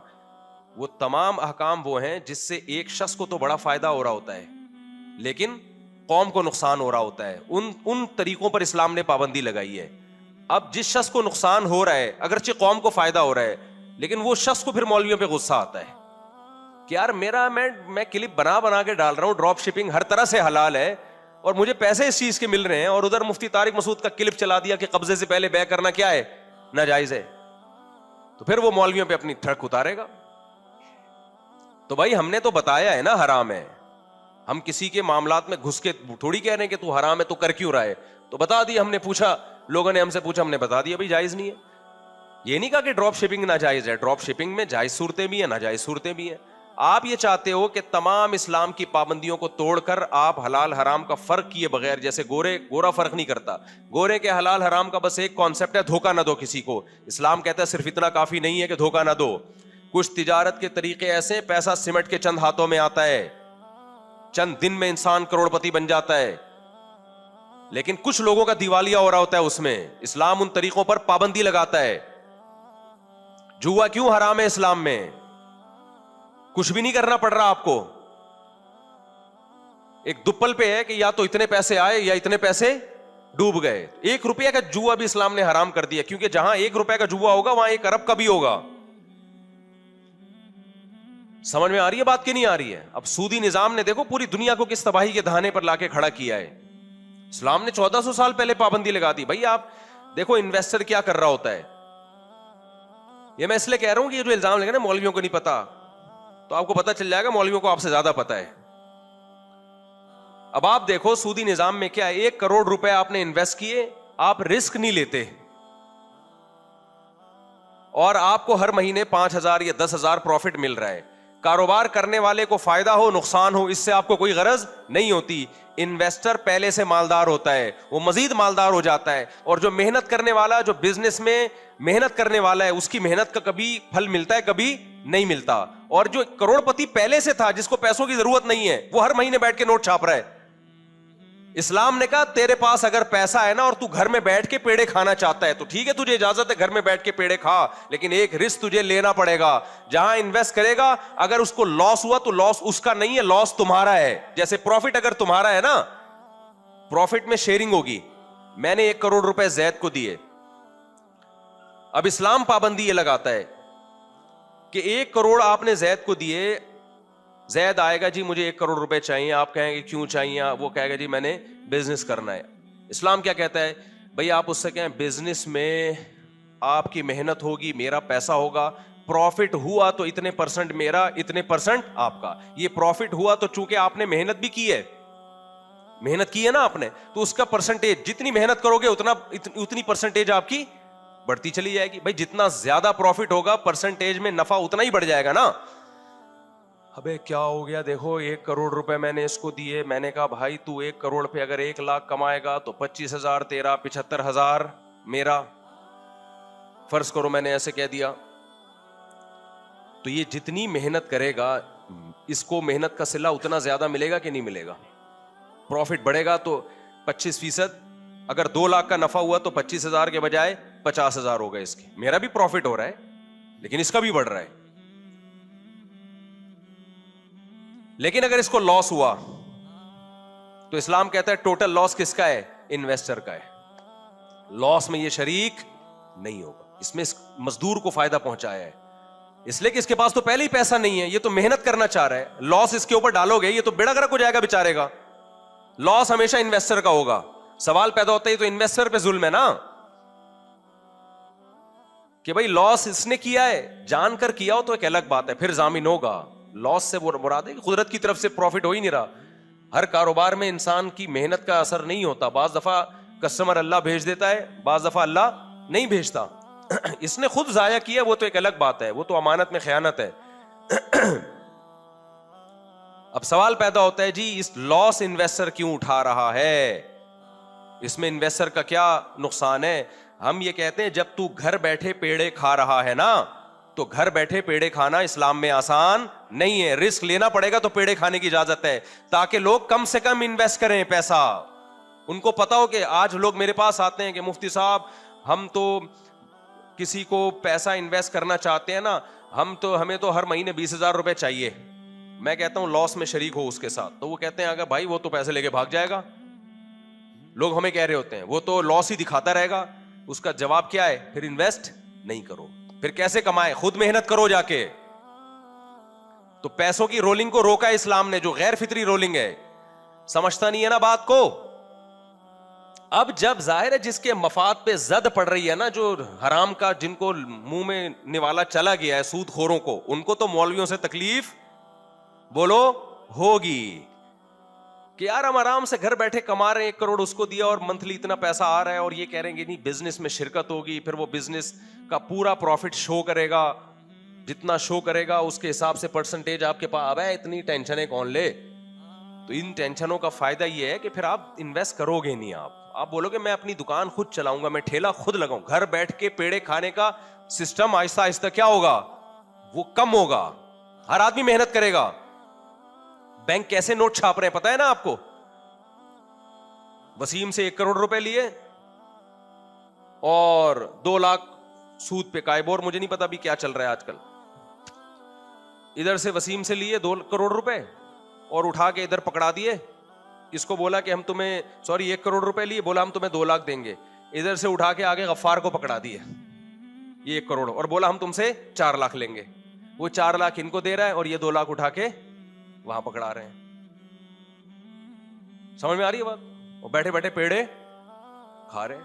وہ تمام احکام وہ ہیں جس سے ایک شخص کو تو بڑا فائدہ ہو رہا ہوتا ہے لیکن قوم کو نقصان ہو رہا ہوتا ہے. ان طریقوں پر اسلام نے پابندی لگائی ہے. اب جس شخص کو نقصان ہو رہا ہے، اگرچہ قوم کو فائدہ ہو رہا ہے، لیکن وہ شخص کو پھر مولویوں پہ غصہ آتا ہے کہ یار میں کلپ بنا کے ڈال رہا ہوں، ڈراپ شپنگ ہر طرح سے حلال ہے اور مجھے پیسے اس چیز کے مل رہے ہیں، اور ادھر مفتی طارق مسعود کا کلپ چلا دیا کہ قبضے سے پہلے بیع کرنا کیا ہے، ناجائز ہے. تو پھر وہ مولویوں پہ اپنی ٹھڑک اتارے گا. تو بھائی ہم نے تو بتایا ہے نا حرام ہے. ہم کسی کے معاملات میں گھس کے تھوڑی کہہ رہے ہیں کہ تو حرام ہے تو کر کیوں رہا ہے. تو بتا دیا ہم نے، پوچھا لوگوں نے ہم سے پوچھا، ہم نے بتا دیا بھائی جائز نہیں ہے. یہ نہیں کہا کہ ڈراپ شپنگ ناجائز ہے. ڈراپ شپنگ میں جائز صورتیں بھی ہیں، ناجائز صورتیں بھی ہیں. آپ یہ چاہتے ہو کہ تمام اسلام کی پابندیوں کو توڑ کر آپ حلال حرام کا فرق کیے بغیر، جیسے گورا فرق نہیں کرتا، گورے کے حلال حرام کا بس ایک کانسیپٹ ہے، دھوکہ نہ دو کسی کو. اسلام کہتا ہے صرف اتنا کافی نہیں ہے کہ دھوکہ نہ دو. کچھ تجارت کے طریقے ایسے ہیں، پیسہ سمٹ کے چند ہاتھوں میں آتا ہے، چند دن میں انسان کروڑپتی بن جاتا ہے، لیکن کچھ لوگوں کا دیوالیہ ہو رہا ہوتا ہے اس میں. اسلام ان طریقوں پر پابندی لگاتا ہے. جوا کیوں حرام ہے اسلام میں؟ کچھ بھی نہیں کرنا پڑ رہا آپ کو. ایک دپل پہ ہے کہ یا تو اتنے پیسے آئے یا اتنے پیسے ڈوب گئے. 1 روپیہ کا جوا بھی اسلام نے حرام کر دیا, کیونکہ جہاں 1 روپے کا جوا ہوگا وہاں 1 ارب کا بھی ہوگا. سمجھ میں آ رہی ہے بات کہ نہیں آ رہی ہے؟ اب سودی نظام نے دیکھو پوری دنیا کو کس تباہی کے دہانے پر لا کے کھڑا کیا ہے. اسلام نے 1400 سال پہلے پابندی لگا دی. بھائی آپ دیکھو انویسٹر کیا کر رہا ہوتا ہے. یہ میں اس لیے کہہ رہا ہوں کہ یہ جو الزام لگے نا مولویوں کو نہیں پتا, تو آپ کو پتا چل جائے گا مولویوں کو آپ سے زیادہ پتا ہے. اب آپ دیکھو سودی نظام میں کیا ہے, 1 کروڑ روپے آپ نے انویسٹ کیے, آپ رسک نہیں لیتے, اور آپ کو ہر مہینے 5,000 یا 10,000 پروفٹ مل رہا ہے. کاروبار کرنے والے کو فائدہ ہو نقصان ہو اس سے آپ کو کوئی غرض نہیں ہوتی. انویسٹر پہلے سے مالدار ہوتا ہے, وہ مزید مالدار ہو جاتا ہے, اور جو محنت کرنے والا, جو بزنس میں محنت کرنے والا ہے, اس کی محنت کا کبھی پھل ملتا ہے کبھی نہیں ملتا. اور جو کروڑ پتی پہلے سے تھا جس کو پیسوں کی ضرورت نہیں ہے, وہ ہر مہینے بیٹھ کے نوٹ چھاپ رہا ہے. اسلام نے کہا تیرے پاس اگر پیسہ ہے نا اور تو گھر میں بیٹھ کے پیڑے کھانا چاہتا ہے تو ٹھیک ہے, تجھے اجازت ہے گھر میں بیٹھ کے پیڑے کھا, لیکن ایک رسک تجھے لینا پڑے گا. جہاں انویسٹ کرے گا اگر اس کو لاس ہوا تو لاس اس کا نہیں ہے, لاس تمہارا ہے. جیسے پروفٹ اگر تمہارا ہے نا, پروفٹ میں شیئرنگ ہوگی. میں نے 1 کروڑ روپے زید کو دیے, اب اسلام پابندی یہ لگاتا ہے کہ 1 کروڑ آپ نے زید کو دیے, زید آئے گا جی مجھے 1 کروڑ روپے چاہیے, آپ کہیں گے کیوں چاہیے, وہ کہے گا جی میں نے بزنس کرنا ہے. اسلام کیا کہتا ہے, بھئی آپ اس سے کہیں بزنس میں آپ کی محنت ہوگی, میرا پیسہ ہوگا, پروفٹ ہوا تو اتنے پرسنٹ میرا, اتنے پرسنٹ آپ کا. یہ پروفٹ ہوا تو چونکہ آپ نے محنت بھی کی ہے, محنت کی ہے نا آپ نے, تو اس کا پرسنٹیج جتنی محنت کرو گے اتنی پرسنٹیج آپ کی بڑھتی چلی جائے گی. بھائی جتنا زیادہ پروفٹ ہوگا پرسنٹیج میں نفع اتنا ہی بڑھ جائے گا نا. ابے کیا ہو گیا, دیکھو 1 کروڑ روپے میں نے اس کو دیے, میں نے کہا بھائی تو 1 کروڑ پہ اگر 1 لاکھ کمائے گا تو 25,000 تیرا, 75,000 میرا, فرض کرو میں نے ایسے کہہ دیا. تو یہ جتنی محنت کرے گا اس کو محنت کا صلہ اتنا زیادہ ملے گا کہ نہیں ملے گا. پروفٹ بڑھے گا تو 25%, اگر 2 لاکھ کا نفع ہوا تو 25,000 کے بجائے 50,000 ہوگا اس کے. میرا بھی پروفٹ ہو رہا ہے لیکن اس کا بھی بڑھ رہا ہے. لیکن اگر اس کو لاس ہوا تو اسلام کہتا ہے ٹوٹل لاس کس کا ہے, انویسٹر کا ہے. لاس میں یہ شریک نہیں ہوگا, اس میں مزدور کو فائدہ پہنچایا ہے, اس لیے کہ اس کے پاس تو پہلے ہی پیسہ نہیں ہے, یہ تو محنت کرنا چاہ رہا ہے. لاس اس کے اوپر ڈالو گے یہ تو بیڑا گرک ہو جائے گا بیچارے کا. لاس ہمیشہ انویسٹر کا ہوگا. سوال پیدا ہوتا ہے تو انویسٹر پہ ظلم ہے نا, کہ بھائی لاس اس نے کیا ہے, جان کر کیا ہو تو ایک الگ بات ہے, پھر ضامن ہوگا. لاس سے مراد ہے کہ قدرت کی طرف سے پروفٹ ہو ہی نہیں رہا. ہر کاروبار میں انسان کی محنت کا اثر نہیں ہوتا. بعض دفعہ کسٹمر اللہ بھیج دیتا ہے, بعض دفعہ اللہ نہیں بھیجتا. اس نے خود ضائع کیا وہ تو ایک الگ بات ہے, وہ تو امانت میں خیانت ہے. اب سوال پیدا ہوتا ہے جی اس لاس انویسٹر کیوں اٹھا رہا ہے, اس میں انویسٹر کا کیا نقصان ہے؟ ہم یہ کہتے ہیں جب تو گھر بیٹھے پیڑے کھا رہا ہے نا, تو گھر بیٹھے پیڑے کھانا اسلام میں آسان نہیں ہے. رسک لینا پڑے گا تو پیڑے کھانے کی اجازت ہے, تاکہ لوگ کم سے کم انویسٹ کریں پیسہ. ان کو پتا ہو کہ آج لوگ میرے پاس آتے ہیں کہ مفتی صاحب ہم تو کسی کو پیسہ انویسٹ کرنا چاہتے ہیں نا, ہمیں تو ہر مہینے 20,000 روپے چاہیے. میں کہتا ہوں لاس میں شریک ہو اس کے ساتھ, تو وہ کہتے ہیں اگر بھائی وہ تو پیسے لے کے بھاگ جائے گا. لوگ ہمیں کہہ رہے ہوتے ہیں وہ تو لاس ہی دکھاتا رہے گا. اس کا جواب کیا ہے, پھر انویسٹ نہیں کرو. پھر کیسے کمائے, خود محنت کرو جا کے. تو پیسوں کی رولنگ کو روکا ہے اسلام نے, جو غیر فطری رولنگ ہے. سمجھتا نہیں ہے نا بات کو. اب جب ظاہر ہے جس کے مفاد پہ زد پڑ رہی ہے نا, جو حرام کا جن کو منہ میں نوالا چلا گیا ہے, سود خوروں کو, ان کو تو مولویوں سے تکلیف بولو ہوگی کہ یار ہم آرام سے گھر بیٹھے کما رہے ہیں, 1 کروڑ اس کو دیا اور منتھلی اتنا پیسہ آ رہا ہے, اور یہ کہہ رہے ہیں کہ نہیں بزنس میں شرکت ہوگی, پھر وہ بزنس کا پورا پروفٹ شو کرے گا, جتنا شو کرے گا اس کے حساب سے پرسنٹیج آپ کے پاس. اب ہے اتنی ٹینشنیں کون لے. تو ان ٹینشنوں کا فائدہ یہ ہے کہ پھر آپ انویسٹ کرو گے نہیں. آپ بولو گے میں اپنی دکان خود چلاؤں گا, میں ٹھیلا خود لگاؤں. گھر بیٹھ کے پیڑے کھانے کا سسٹم آہستہ آہستہ کیا ہوگا, وہ کم ہوگا. ہر آدمی محنت کرے گا. بینک کیسے نوٹ چھاپ رہے ہیں پتا ہے نا آپ کو. وسیم سے 1 کروڑ روپے لیے اور 2 لاکھ سود پہ قائب. اور مجھے نہیں پتا بھی کیا چل رہا ہے آج کل. ادھر سے وسیم سے لیے 2 کروڑ روپے اور اٹھا کے ادھر پکڑا دیے. اس کو بولا کہ ہم تمہیں 1 کروڑ روپے لیے, بولا ہم تمہیں 2 لاکھ دیں گے. ادھر سے اٹھا کے آگے غفار کو پکڑا دیے یہ 1 کروڑ, اور بولا ہم تم سے 4 لاکھ لیں گے. وہ 4 لاکھ ان کو دے رہا ہے اور یہ 2 لاکھ اٹھا کے وہاں پکڑا رہے ہیں. سمجھ میں آ رہی ہے بات؟ وہ بیٹھے بیٹھے پیڑے کھا رہے ہیں.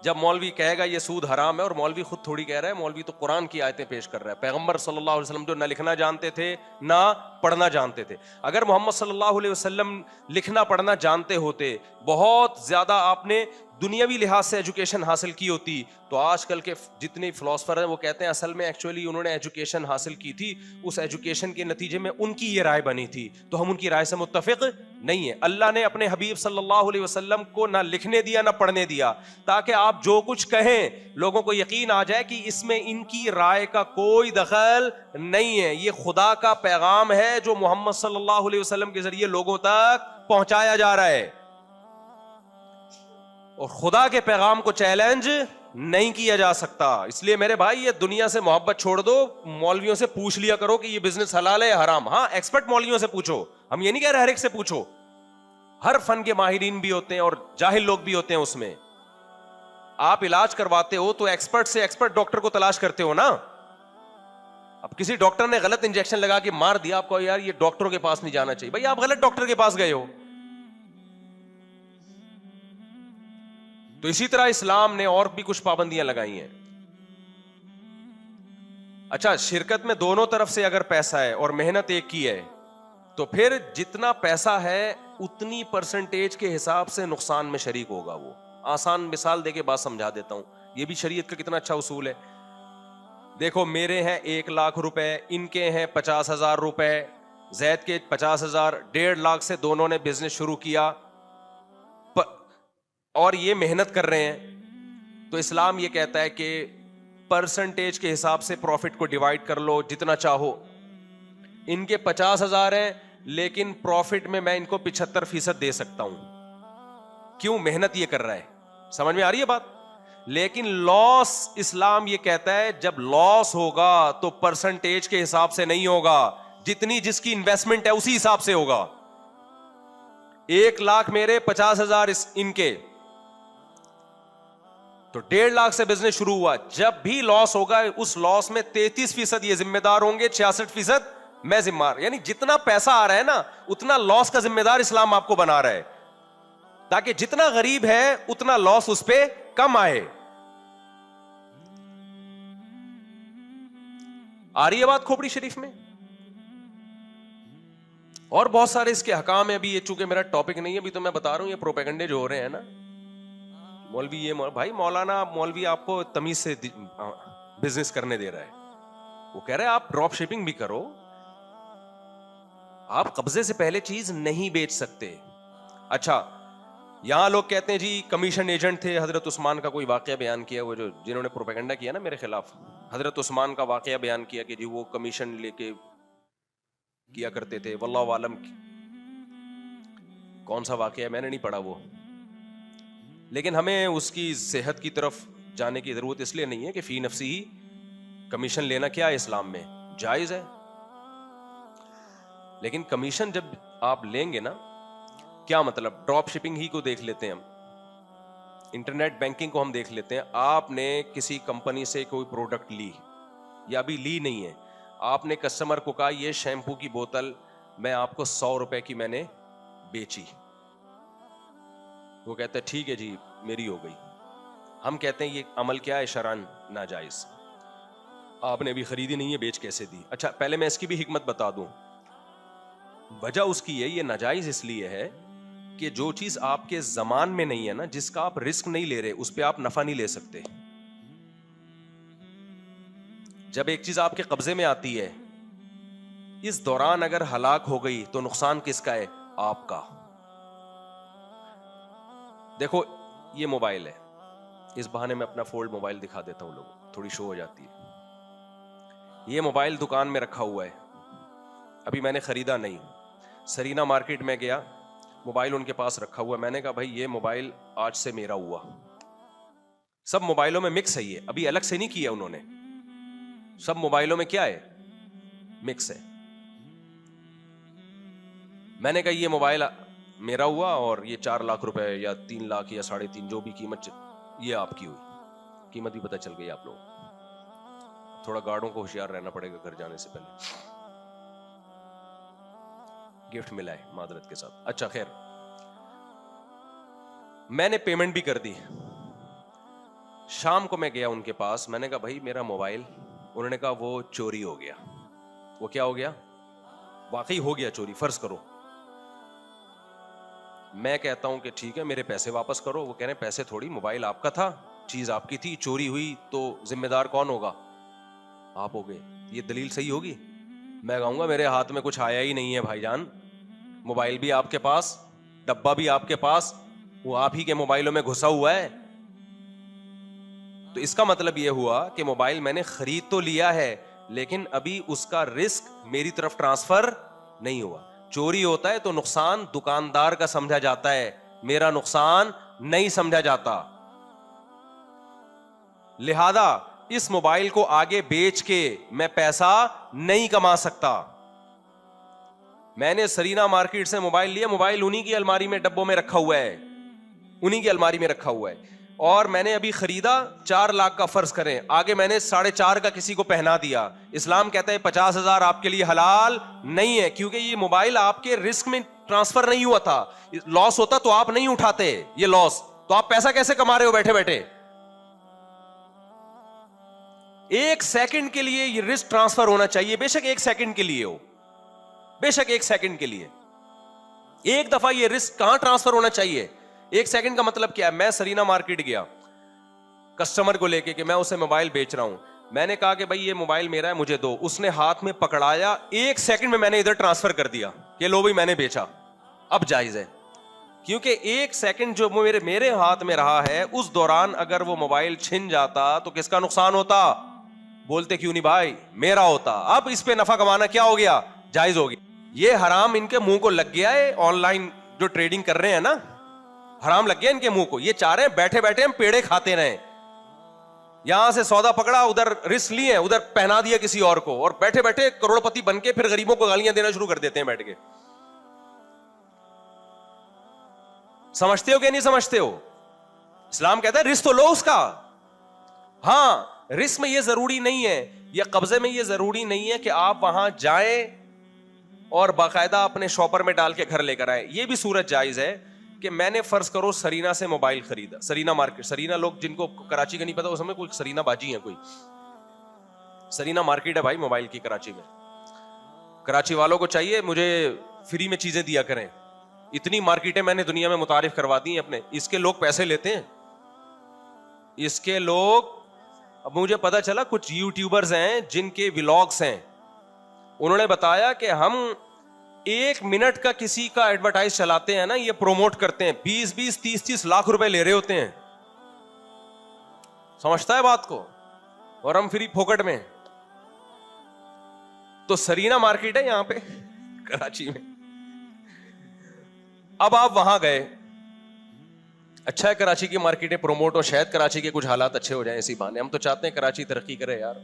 جب مولوی کہے گا یہ سود حرام ہے, اور مولوی خود تھوڑی کہہ رہا ہے, مولوی تو قرآن کی آیتیں پیش کر رہا ہے. پیغمبر صلی اللہ علیہ وسلم جو نہ لکھنا جانتے تھے نہ پڑھنا جانتے تھے. اگر محمد صلی اللہ علیہ وسلم لکھنا پڑھنا جانتے ہوتے, بہت زیادہ آپ نے دنیاوی لحاظ سے ایجوکیشن حاصل کی ہوتی, تو آج کل کے جتنے فلاسفر ہیں وہ کہتے ہیں اصل میں ایکچولی انہوں نے ایجوکیشن حاصل کی تھی, اس ایجوکیشن کے نتیجے میں ان کی یہ رائے بنی تھی, تو ہم ان کی رائے سے متفق نہیں ہے. اللہ نے اپنے حبیب صلی اللہ علیہ وسلم کو نہ لکھنے دیا نہ پڑھنے دیا, تاکہ آپ جو کچھ کہیں لوگوں کو یقین آ جائے کہ اس میں ان کی رائے کا کوئی دخل نہیں ہے. یہ خدا کا پیغام ہے جو محمد صلی اللہ علیہ وسلم کے ذریعے لوگوں تک پہنچایا جا رہا ہے, اور خدا کے پیغام کو چیلنج نہیں کیا جا سکتا. اس لیے میرے بھائی یہ دنیا سے محبت چھوڑ دو, مولویوں سے پوچھ لیا کرو کہ یہ بزنس حلال ہے یا حرام. ہاں ایکسپرٹ مولویوں سے پوچھو, ہم یہ نہیں کہہ رہے ہر ایک سے پوچھو, ہر فن کے ماہرین بھی ہوتے ہیں اور جاہل لوگ بھی ہوتے ہیں اس میں. آپ علاج کرواتے ہو تو ایکسپرٹ سے ایکسپرٹ ڈاکٹر کو تلاش کرتے ہو نا. اب کسی ڈاکٹر نے غلط انجیکشن لگا کے مار دیا, آپ کو یار یہ ڈاکٹروں کے پاس نہیں جانا چاہیے, بھائی آپ غلط ڈاکٹر کے پاس گئے ہو. تو اسی طرح اسلام نے اور بھی کچھ پابندیاں لگائی ہیں. اچھا, شرکت میں دونوں طرف سے اگر پیسہ ہے اور محنت ایک کی ہے, تو پھر جتنا پیسہ ہے اتنی پرسنٹیج کے حساب سے نقصان میں شریک ہوگا وہ. آسان مثال دے کے بات سمجھا دیتا ہوں, یہ بھی شریعت کا کتنا اچھا اصول ہے. دیکھو میرے ہیں 1 لاکھ روپے, ان کے ہیں 50,000 روپے, زید کے 50,000, 1.5 لاکھ سے دونوں نے بزنس شروع کیا اور یہ محنت کر رہے ہیں. تو اسلام یہ کہتا ہے کہ پرسنٹیج کے حساب سے پروفٹ کو ڈیوائڈ کر لو جتنا چاہو. ان کے 50,000 ہیں, لیکن پروفٹ میں ان کو 75% دے سکتا ہوں. کیوں؟ محنت یہ کر رہا ہے. سمجھ میں آ رہی ہے بات؟ لیکن لاس, اسلام یہ کہتا ہے جب لاس ہوگا تو پرسنٹیج کے حساب سے نہیں ہوگا, جتنی جس کی انویسٹمنٹ ہے اسی حساب سے ہوگا. 1 لاکھ میرے, 50,000 ان کے, تو 1.5 لاکھ سے بزنس شروع ہوا. جب بھی لاس ہوگا اس لاس میں 33% یہ ذمہ دار ہوں گے, 66% میں ذمہ دار. یعنی جتنا پیسہ آ رہا ہے نا اتنا لاس کا ذمہ دار اسلام آپ کو بنا رہا ہے, تاکہ جتنا غریب ہے اتنا لاس اس پہ کم آئے. آ رہی ہے بات کھوپڑی شریف میں؟ اور بہت سارے اس کے حکام ہیں. ابھی یہ چونکہ میرا ٹاپک نہیں ہے, ابھی تو میں بتا رہا ہوں یہ پروپیگنڈے جو ہو رہے ہیں نا, مولوی یہ بھائی مولانا مولوی آپ کو تمیز سے بزنس کرنے دے رہا ہے. وہ کہہ رہے ہیں آپ ڈراپ شپنگ بھی کرو, آپ قبضے سے پہلے چیز نہیں بیچ سکتے. اچھا, یہاں لوگ کہتے ہیں جی کمیشن ایجنٹ تھے. حضرت عثمان کا کوئی واقعہ بیان کیا, وہ جو جنہوں نے پروپیگنڈا کیا نا میرے خلاف, حضرت عثمان کا واقعہ بیان کیا کہ جی وہ کمیشن لے کے کیا کرتے تھے. واللہ عالم کون سا واقعہ ہے میں نے نہیں پڑھا وہ, لیکن ہمیں اس کی صحت کی طرف جانے کی ضرورت اس لیے نہیں ہے کہ فی نفسی ہی کمیشن لینا کیا ہے اسلام میں جائز ہے. لیکن کمیشن جب آپ لیں گے نا, کیا مطلب؟ ڈراپ شپنگ ہی کو دیکھ لیتے ہیں ہم, انٹرنیٹ بینکنگ کو ہم دیکھ لیتے ہیں. آپ نے کسی کمپنی سے کوئی پروڈکٹ لی یا ابھی لی نہیں ہے, آپ نے کسٹمر کو کہا یہ شیمپو کی بوتل میں آپ کو 100 روپے کی میں نے بیچی. وہ کہتا ہے ٹھیک ہے جی میری ہو گئی. ہم کہتے ہیں یہ عمل کیا ہے؟ شرعاً ناجائز. آپ نے ابھی خریدی نہیں ہے, بیچ کیسے دی؟ اچھا پہلے میں اس کی بھی حکمت بتا دوں. وجہ اس کی ہے یہ ناجائز اس لیے ہے کہ جو چیز آپ کے زمان میں نہیں ہے نا, جس کا آپ رسک نہیں لے رہے, اس پہ آپ نفع نہیں لے سکتے. جب ایک چیز آپ کے قبضے میں آتی ہے, اس دوران اگر ہلاک ہو گئی تو نقصان کس کا ہے؟ آپ کا. دیکھو یہ موبائل ہے, اس بہانے میں اپنا فولڈ موبائل دکھا دیتا ہوں, لوگوں تھوڑی شو ہو جاتی ہے. یہ موبائل دکان میں رکھا ہوا ہے, ابھی میں نے خریدا نہیں. سرینا مارکیٹ میں گیا, موبائل ان کے پاس رکھا ہوا ہے. میں نے کہا بھائی یہ موبائل آج سے میرا ہوا. سب موبائلوں میں مکس ہے, یہ ابھی الگ سے نہیں کیا انہوں نے, سب موبائلوں میں کیا ہے, مکس ہے. میں نے کہا یہ موبائل میرا ہوا اور یہ 4 لاکھ روپے یا 3 لاکھ یا 3.5 جو بھی قیمت یہ آپ کی ہوئی, قیمت بھی پتہ چل گئی آپ لوگ. تھوڑا گارڈوں کو ہوشیار رہنا پڑے گا گھر جانے سے پہلے. گفٹ ملا ہے معذرت کے ساتھ. اچھا خیر, میں نے پیمنٹ بھی کر دی. شام کو میں گیا ان کے پاس, میں نے کہا بھائی میرا موبائل, انہوں نے کہا وہ چوری ہو گیا. وہ کیا ہو گیا؟ واقعی ہو گیا چوری, فرض کرو. میں کہتا ہوں کہ ٹھیک ہے میرے پیسے واپس کرو. وہ کہہ رہے ہیں پیسے تھوڑی, موبائل آپ کا تھا, چیز آپ کی تھی, چوری ہوئی تو ذمہ دار کون ہوگا؟ آپ ہو گئے. یہ دلیل صحیح ہوگی؟ میں کہوں گا میرے ہاتھ میں کچھ آیا ہی نہیں ہے بھائی جان, موبائل بھی آپ کے پاس, ڈبہ بھی آپ کے پاس, وہ آپ ہی کے موبائلوں میں گھسا ہوا ہے. تو اس کا مطلب یہ ہوا کہ موبائل میں نے خرید تو لیا ہے لیکن ابھی اس کا رسک میری طرف ٹرانسفر نہیں ہوا. چوری ہوتا ہے تو نقصان دکاندار کا سمجھا جاتا ہے, میرا نقصان نہیں سمجھا جاتا. لہذا اس موبائل کو آگے بیچ کے میں پیسہ نہیں کما سکتا. میں نے سرینا مارکیٹ سے موبائل لیا, موبائل انہی کی الماری میں ڈبوں میں رکھا ہوا ہے, انہی کی الماری میں رکھا ہوا ہے, اور میں نے ابھی خریدا 4 لاکھ کا, فرض کریں, آگے میں نے 4.5 کا کسی کو پہنا دیا. اسلام کہتا ہے 50,000 آپ کے لیے حلال نہیں ہے, کیونکہ یہ موبائل آپ کے رسک میں ٹرانسفر نہیں ہوا تھا. لاس ہوتا تو آپ نہیں اٹھاتے یہ لاس, تو آپ پیسہ کیسے کما رہے ہو بیٹھے بیٹھے؟ 1 سیکنڈ کے لیے یہ رسک ٹرانسفر ہونا چاہیے, بے شک 1 سیکنڈ کے لیے ہو, بے شک 1 سیکنڈ کے لیے. ایک دفعہ یہ رسک کہاں ٹرانسفر ہونا چاہیے؟ 1 سیکنڈ کا مطلب کیا ہے؟ میں سرینا مارکیٹ گیا کسٹمر کو لے کے کہ میں اسے موبائل بیچ رہا ہوں. میں نے کہا کہ بھائی یہ موبائل میرا ہے, مجھے دو. اس نے ہاتھ میں پکڑایا, 1 سیکنڈ میں میں نے ادھر ٹرانسفر کر دیا کہ لو بھائی میں نے بیچا. اب جائز ہے, کیونکہ 1 سیکنڈ جو میرے ہاتھ میں رہا ہے, اس دوران اگر وہ موبائل چھن جاتا تو کس کا نقصان ہوتا؟ بولتے کیوں نہیں بھائی, میرا ہوتا. اب اس پہ نفع کمانا کیا ہو گیا؟ جائز ہو گیا. یہ حرام ان کے منہ کو لگ گیا ہے, آن لائن جو ٹریڈنگ کر رہے ہیں نا, حرام لگ گیا ان کے منہ کو. یہ چاہ رہے ہیں بیٹھے بیٹھے ہم پیڑے کھاتے رہیں. یہاں سے سودا پکڑا, ادھر رسک لیے, ادھر پہنا دیا کسی اور کو, اور بیٹھے بیٹھے کروڑ پتی بن کے پھر غریبوں کو گالیاں دینا شروع کر دیتے ہیں بیٹھ کے. سمجھتے ہو کہ نہیں سمجھتے ہو؟ اسلام کہتا ہے رسک تو لو اس کا. ہاں, رسک میں یہ ضروری نہیں ہے, یا قبضے میں یہ ضروری نہیں ہے کہ آپ وہاں جائیں اور باقاعدہ اپنے شاپر میں ڈال کے گھر لے کر آئے. یہ بھی صورت جائز ہے کہ میں نے فرض کرو سرینا سے موبائل خریدا, سرینا مارکیٹ, سرینا لوگ جن کو کراچی کا نہیں پتا, اس میں کوئی سرینا باجی ہے, کوئی سرینا مارکیٹ ہے بھائی موبائل کی کراچی میں. کراچی والوں کو چاہیے مجھے فری میں چیزیں دیا کریں. اتنی مارکیٹیں میں نے دنیا میں متعارف کروا دی ہیں اپنے. اس کے لوگ پیسے لیتے ہیں, اس کے لوگ. اب مجھے پتا چلا کچھ یوٹیوبرز ہیں جن کے ولاگس ہیں, انہوں نے بتایا کہ ہم 1 منٹ کا کسی کا ایڈورٹائز چلاتے ہیں نا, یہ پروموٹ کرتے ہیں, 20-20, 30-30 لاکھ روپے لے رہے ہوتے ہیں. سمجھتا ہے بات کو؟ اور ہم فری پھوکٹ میں. تو سرینا مارکیٹ ہے یہاں پہ کراچی میں. اب آپ وہاں گئے, اچھا ہے کراچی کی مارکیٹیں پروموٹ ہو, شاید کراچی کے کچھ حالات اچھے ہو جائیں اسی بہانے. ہم تو چاہتے ہیں کراچی ترقی کرے یار.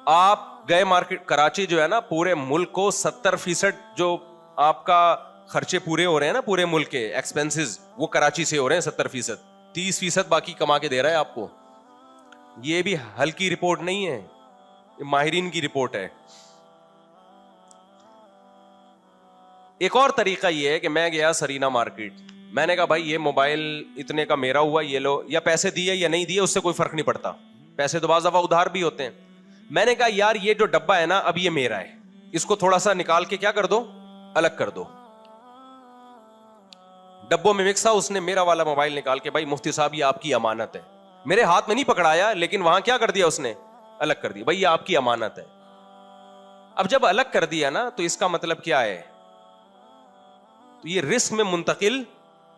آپ گئے مارکیٹ, کراچی جو ہے نا پورے ملک کو 70% جو آپ کا خرچے پورے ہو رہے ہیں نا پورے ملک کے ایکسپینسز, وہ کراچی سے ہو رہے ہیں 70%. 30% باقی کما کے دے رہا ہے آپ کو. یہ بھی ہلکی رپورٹ نہیں ہے, یہ ماہرین کی رپورٹ ہے. ایک اور طریقہ یہ ہے کہ میں گیا سرینا مارکیٹ, میں نے کہا بھائی یہ موبائل اتنے کا میرا ہوا, یہ لو, یا پیسے دیے یا نہیں دیے اس سے کوئی فرق نہیں پڑتا, پیسے تو بعض دفعہ ادھار بھی ہوتے ہیں. میں نے کہا یار یہ جو ڈبہ ہے نا اب یہ میرا ہے, اس کو تھوڑا سا نکال کے کیا کر دو, الگ کر دو. ڈبوں میں مکس تھا, اس نے میرا والا موبائل نکال کے, بھائی مفتی صاحب یہ آپ کی امانت ہے. میرے ہاتھ میں نہیں پکڑایا, لیکن وہاں کیا کر دیا اس نے, الگ کر دیا, بھائی یہ آپ کی امانت ہے. اب جب الگ کر دیا نا تو اس کا مطلب کیا ہے, تو یہ رسک میں منتقل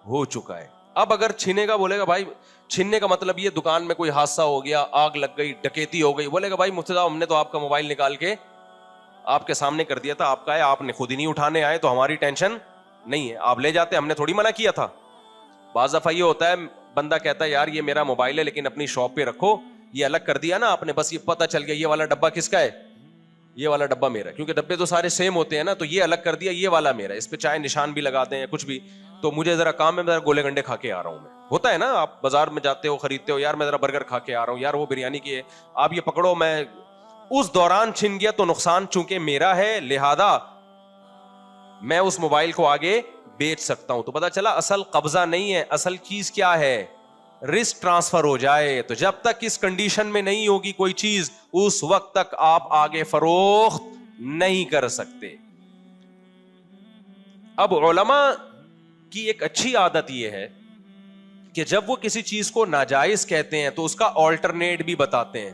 ہو چکا ہے. اب اگر چھینے کا بولے گا, بھائی چھیننے کا مطلب یہ دکان میں کوئی حادثہ ہو گیا, آگ لگ گئی, ڈکیتی ہو گئی, بولے گا بھائی مفتی صاحب ہم نے تو آپ کا موبائل نکال کے آپ کے سامنے کر دیا تھا, آپ کا ہے, آپ نے خود ہی نہیں اٹھانے آئے تو ہماری ٹینشن نہیں ہے, آپ لے جاتے, ہم نے تھوڑی منع کیا تھا. بعض دفعہ یہ ہوتا ہے بندہ کہتا ہے یار یہ میرا موبائل ہے لیکن اپنی شاپ پہ رکھو, یہ الگ کر دیا نا آپ نے, بس یہ پتہ چل گیا یہ والا ڈبہ کس کا ہے, یہ والا ڈبہ میرا, کیونکہ ڈبے تو سارے سیم ہوتے ہیں نا, تو یہ الگ کر دیا یہ والا میرا, اس پہ چاہے نشان بھی لگاتے ہیں کچھ بھی, تو مجھے ذرا کام ہے, میں ذرا گولے گنڈے کھا کے آ رہا ہوں. میں ہوتا ہے نا, آپ بازار میں جاتے ہو خریدتے ہو, یار میں ذرا برگر کھا کے آ رہا ہوں, یار وہ بریانی کی ہے, آپ یہ پکڑو, میں اس دوران چھن گیا تو نقصان چونکہ میرا ہے, لہذا میں اس موبائل کو آگے بیچ سکتا ہوں. تو پتا چلا اصل قبضہ نہیں ہے, اصل چیز کیا ہے, رسک ٹرانسفر ہو جائے. تو جب تک اس کنڈیشن میں نہیں ہوگی کوئی چیز, اس وقت تک آپ آگے فروخت نہیں کر سکتے. اب علماء کی ایک اچھی عادت یہ ہے کہ جب وہ کسی چیز کو ناجائز کہتے ہیں تو اس کا آلٹرنیٹ بھی بتاتے ہیں.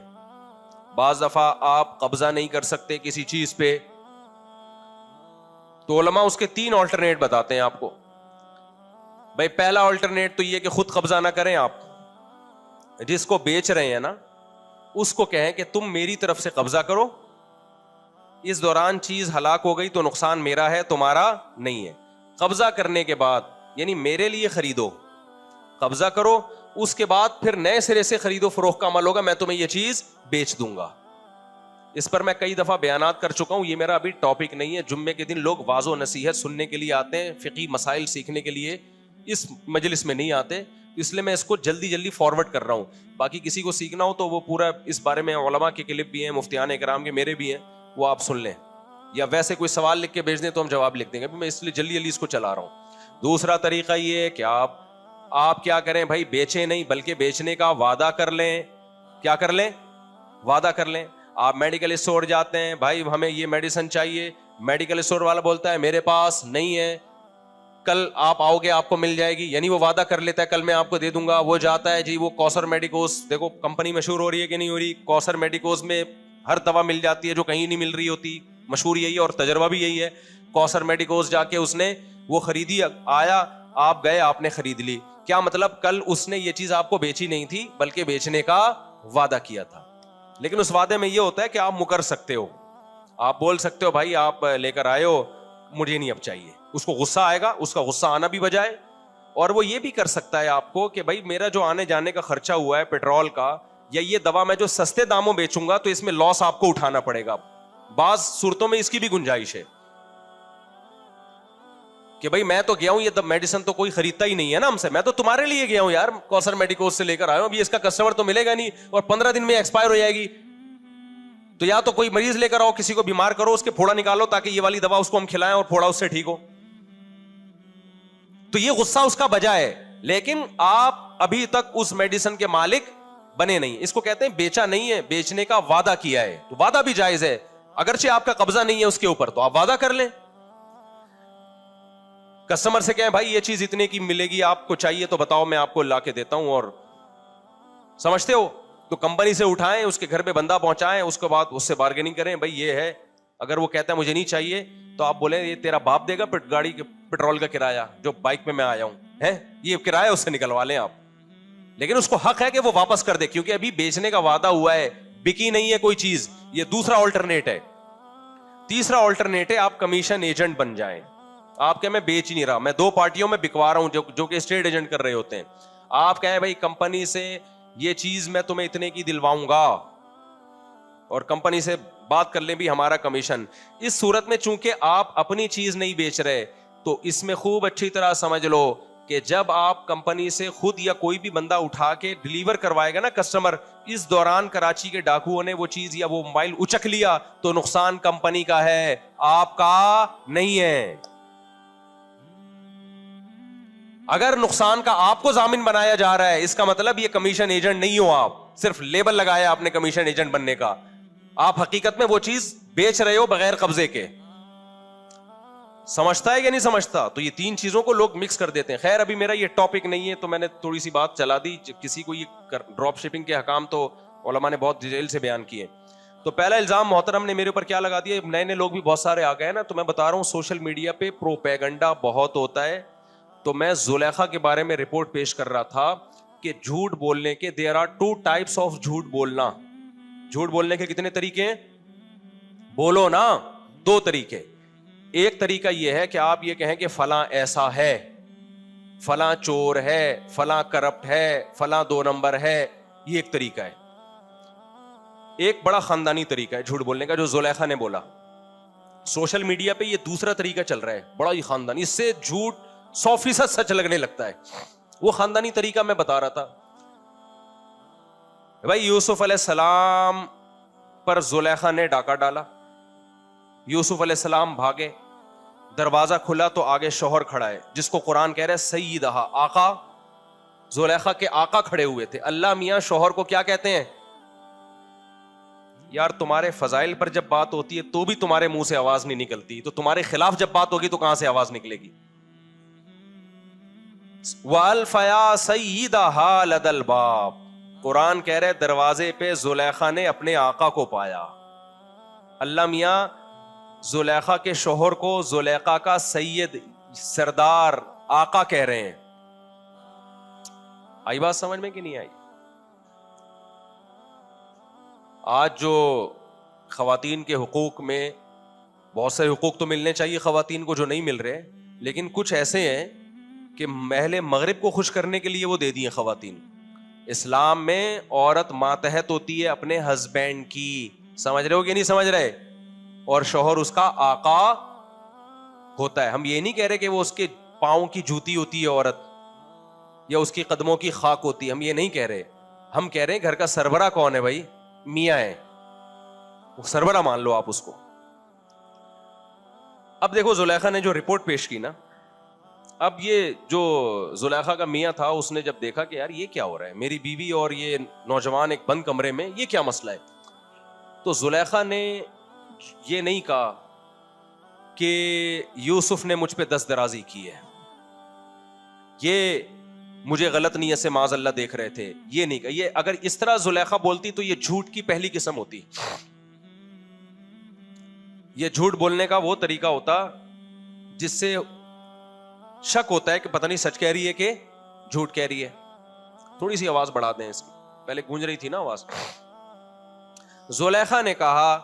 بعض دفعہ آپ قبضہ نہیں کر سکتے کسی چیز پہ, تو علماء اس کے 3 آلٹرنیٹ بتاتے ہیں آپ کو. بھائی پہلا آلٹرنیٹ تو یہ کہ خود قبضہ نہ کریں, آپ جس کو بیچ رہے ہیں نا اس کو کہیں کہ تم میری طرف سے قبضہ کرو, اس دوران چیز ہلاک ہو گئی تو نقصان میرا ہے تمہارا نہیں ہے. قبضہ کرنے کے بعد یعنی میرے لیے خریدو, قبضہ کرو, اس کے بعد پھر نئے سرے سے خریدو فروخت کا عمل ہوگا, میں تمہیں یہ چیز بیچ دوں گا. اس پر میں کئی دفعہ بیانات کر چکا ہوں, یہ میرا ابھی ٹاپک نہیں ہے. جمعے کے دن لوگ واضح و نصیحت سننے کے لیے آتے ہیں, فقہی مسائل سیکھنے کے لیے اس مجلس میں نہیں آتے, اس لیے میں اس کو جلدی جلدی فارورڈ کر رہا ہوں. باقی کسی کو سیکھنا ہو تو وہ پورا اس بارے میں علماء کے کلپ بھی ہیں, مفتیان اکرام کے, میرے بھی ہیں, وہ آپ سن لیں, یا ویسے کوئی سوال لکھ کے بھیج دیں تو ہم جواب لکھ دیں گے. میں اس لیے جلدی جلدی اس کو چلا رہا ہوں. دوسرا طریقہ یہ ہے کہ آپ کیا کریں بھائی, بیچیں نہیں بلکہ بیچنے کا وعدہ کر لیں. کیا کر لیں؟ وعدہ کر لیں. آپ میڈیکل اسٹور جاتے ہیں, بھائی ہمیں یہ میڈیسن چاہیے, میڈیکل اسٹور والا بولتا ہے میرے پاس نہیں ہے, کل آپ آؤ گے آپ کو مل جائے گی, یعنی وہ وعدہ کر لیتا ہے کل میں آپ کو دے دوں گا. وہ جاتا ہے جی وہ کوثر میڈیکوز, دیکھو کمپنی مشہور ہو رہی ہے کہ نہیں ہو رہی, کوثر میڈیکوز میں ہر دوا مل جاتی ہے جو کہیں نہیں مل رہی ہوتی, مشہور یہی ہے اور تجربہ بھی یہی ہے. کوثر میڈیکوز جا کے اس نے وہ خریدی, آیا آپ گئے آپ نے خرید لی. کیا مطلب, کل اس نے یہ چیز آپ کو بیچی نہیں تھی بلکہ بیچنے کا وعدہ کیا تھا. لیکن اس وعدے میں یہ ہوتا ہے کہ آپ مکر سکتے ہو, آپ بول سکتے ہو بھائی آپ لے کر آئے ہو مجھے نہیں اب چاہیے. اس کو غصہ آئے گا, اس کا غصہ آنا بھی بجائے, اور وہ یہ بھی کر سکتا ہے آپ کو کہ بھائی میرا جو آنے جانے کا خرچہ ہوا ہے پیٹرول کا, یا یہ دوا میں جو سستے داموں بیچوں گا تو اس میں لاس آپ کو اٹھانا پڑے گا. بعض صورتوں میں اس کی بھی گنجائش ہے کہ بھائی میں تو گیا ہوں, یہ میڈیسن تو کوئی خریدتا ہی نہیں ہے نا ہم سے, میں تو تمہارے لیے گیا ہوں یار, کوثر میڈیکوز سے لے کر آیا ہوں, ابھی اس کا کسٹمر تو ملے گا نہیں اور 15 دن میں ایکسپائر ہو جائے گی. تو یا تو کوئی مریض لے کر آؤ, کسی کو بیمار کرو, اس کے پھوڑا نکالو تاکہ یہ والی دوا اس کو ہم کھلائیں اور پھوڑا اس سے ٹھیک ہو. تو یہ غصہ اس کا بجا ہے, لیکن آپ ابھی تک اس میڈیسن کے مالک بنے نہیں. اس کو کہتے ہیں بیچا نہیں ہے, بیچنے کا وعدہ کیا ہے. تو وعدہ بھی جائز ہے, اگرچہ آپ کا قبضہ نہیں ہے اس کے اوپر, تو آپ وعدہ کر لیں. کسٹمر سے کہیں بھائی یہ چیز اتنے کی ملے گی, آپ کو چاہیے تو بتاؤ میں آپ کو لا کے دیتا ہوں, اور سمجھتے ہو تو کمپنی سے اٹھائیں, اس کے گھر پہ بندہ پہنچائیں, اس کے بعد اس سے بارگیننگ کریں, بھائی یہ ہے. اگر وہ کہتا ہے مجھے نہیں چاہیے تو آپ بولیں یہ تیرا باپ دے گا گاڑی کے پیٹرول کا کرایہ جو بائک پہ میں آیا ہوں ہے, یہ کرایہ اس سے نکلوا لیں آپ. لیکن اس کو حق ہے کہ وہ واپس کر دے, کیونکہ ابھی بیچنے کا وعدہ ہوا ہے, بکی نہیں ہے کوئی چیز. یہ دوسرا آلٹرنیٹ ہے. تیسرا آلٹرنیٹ ہے آپ کمیشن ایجنٹ بن جائیں. آپ کہ میں بیچ ہی نہیں رہا, میں 2 پارٹیوں میں بکوا رہا ہوں جو کہ اسٹیٹ ایجنٹ کر رہے ہوتے ہیں. آپ کہیں بھائی کمپنی سے یہ چیز میں تمہیں اتنے کی دلواؤں گا, اور کمپنی سے بات کر لیں بھی ہمارا کمیشن. اس صورت میں چونکہ آپ اپنی چیز نہیں بیچ رہے, تو اس میں خوب اچھی طرح سمجھ لو کہ جب آپ کمپنی سے خود یا کوئی بھی بندہ اٹھا کے ڈیلیور کروائے گا نا کسٹمر, اس دوران کراچی کے ڈاکوؤں نے وہ چیز یا وہ موبائل اچک لیا تو نقصان کمپنی کا ہے, آپ کا نہیں ہے. اگر نقصان کا آپ کو ضامن بنایا جا رہا ہے, اس کا مطلب یہ کمیشن ایجنٹ نہیں ہو آپ, صرف لیبل لگایا آپ نے کمیشن ایجنٹ بننے کا, آپ حقیقت میں وہ چیز بیچ رہے ہو بغیر قبضے کے. سمجھتا ہے یا نہیں سمجھتا؟ تو یہ 3 چیزوں کو لوگ مکس کر دیتے ہیں. خیر ابھی میرا یہ ٹاپک نہیں ہے تو میں نے تھوڑی سی بات چلا دی. کسی کو یہ ڈراپ شپنگ کے حکام تو علماء نے بہت ڈیٹیل سے بیان کیے. تو پہلا الزام محترم نے میرے اوپر کیا لگا دیا, نئے نئے لوگ بھی بہت سارے آ گئے نا, تو میں بتا رہا ہوں سوشل میڈیا پہ پروپیگنڈا بہت ہوتا ہے. تو میں زلیخا کے بارے میں رپورٹ پیش کر رہا تھا کہ جھوٹ بولنے کے there are 2 types of جھوٹ بولنا. جھوٹ بولنے کے کتنے طریقے ہیں؟ بولو نا, 2 طریقے. ایک طریقہ یہ ہے کہ آپ یہ کہیں کہ فلاں ایسا ہے, فلاں چور ہے، فلاں کرپٹ ہے، فلاں 2 نمبر ہے. یہ ایک طریقہ ہے، ایک بڑا خاندانی طریقہ ہے جھوٹ بولنے کا جو زلیخا نے بولا. سوشل میڈیا پہ یہ دوسرا طریقہ چل رہا ہے، بڑا ہی خاندانی، اس سے جھوٹ 100% سچ لگنے لگتا ہے. وہ خاندانی طریقہ میں بتا رہا تھا. بھائی یوسف علیہ السلام پر زلیخا نے ڈاکہ ڈالا، یوسف علیہ السلام بھاگے، دروازہ کھلا تو آگے شوہر کھڑا ہے جس کو قرآن کہہ رہا ہے سیدہ، آقا. زلیخا کے آقا کھڑے ہوئے تھے. اللہ میاں شوہر کو کیا کہتے ہیں؟ یار تمہارے فضائل پر جب بات ہوتی ہے تو بھی تمہارے منہ سے آواز نہیں نکلتی، تو تمہارے خلاف جب بات ہوگی تو کہاں سے آواز نکلے گی؟ وَأَلْفَيَا سَيِّدَهَا لَدَى الْبَابِ، قرآن کہہ رہے دروازے پہ زلیخا نے اپنے آقا کو پایا. اللہ میاں زلیخا کے شوہر کو زلیخا کا سید، سردار، آقا کہہ رہے ہیں. آئی بات سمجھ میں کہ نہیں آئی؟ آج جو خواتین کے حقوق میں بہت سے حقوق تو ملنے چاہیے خواتین کو جو نہیں مل رہے، لیکن کچھ ایسے ہیں کہ اہل مغرب کو خوش کرنے کے لیے وہ دے دی ہیں خواتین. اسلام میں عورت ماتحت ہوتی ہے اپنے ہسبینڈ کی، سمجھ رہے ہو کہ نہیں سمجھ رہے؟ اور شوہر اس کا آقا ہوتا ہے. ہم یہ نہیں کہہ رہے کہ وہ اس کے پاؤں کی جوتی ہوتی ہے عورت، یا اس کی قدموں کی خاک ہوتی ہے، ہم یہ نہیں کہہ رہے. ہم کہہ رہے ہیں گھر کا سربراہ کون ہے؟ بھائی میاں ہے، وہ سربراہ مان لو آپ اس کو. اب دیکھو زلیخا نے جو رپورٹ پیش کی نا، اب یہ جو زلیخا کا میاں تھا اس نے جب دیکھا کہ یار یہ کیا ہو رہا ہے، میری بیوی اور یہ نوجوان ایک بند کمرے میں، یہ کیا مسئلہ ہے؟ تو زلیخا نے یہ نہیں کہا کہ یوسف نے مجھ پہ دست درازی کی ہے، یہ مجھے غلط نیت سے معاذ اللہ دیکھ رہے تھے، یہ نہیں کہا. یہ اگر اس طرح زلیخا بولتی تو یہ جھوٹ کی پہلی قسم ہوتی. یہ جھوٹ بولنے کا وہ طریقہ ہوتا جس سے شک ہوتا ہے کہ پتہ نہیں سچ کہہ رہی ہے کہ جھوٹ کہہ رہی ہے. تھوڑی سی آواز بڑھا دیں اس کی، پہلے گونج رہی تھی نا آواز. زلیخا نے کہا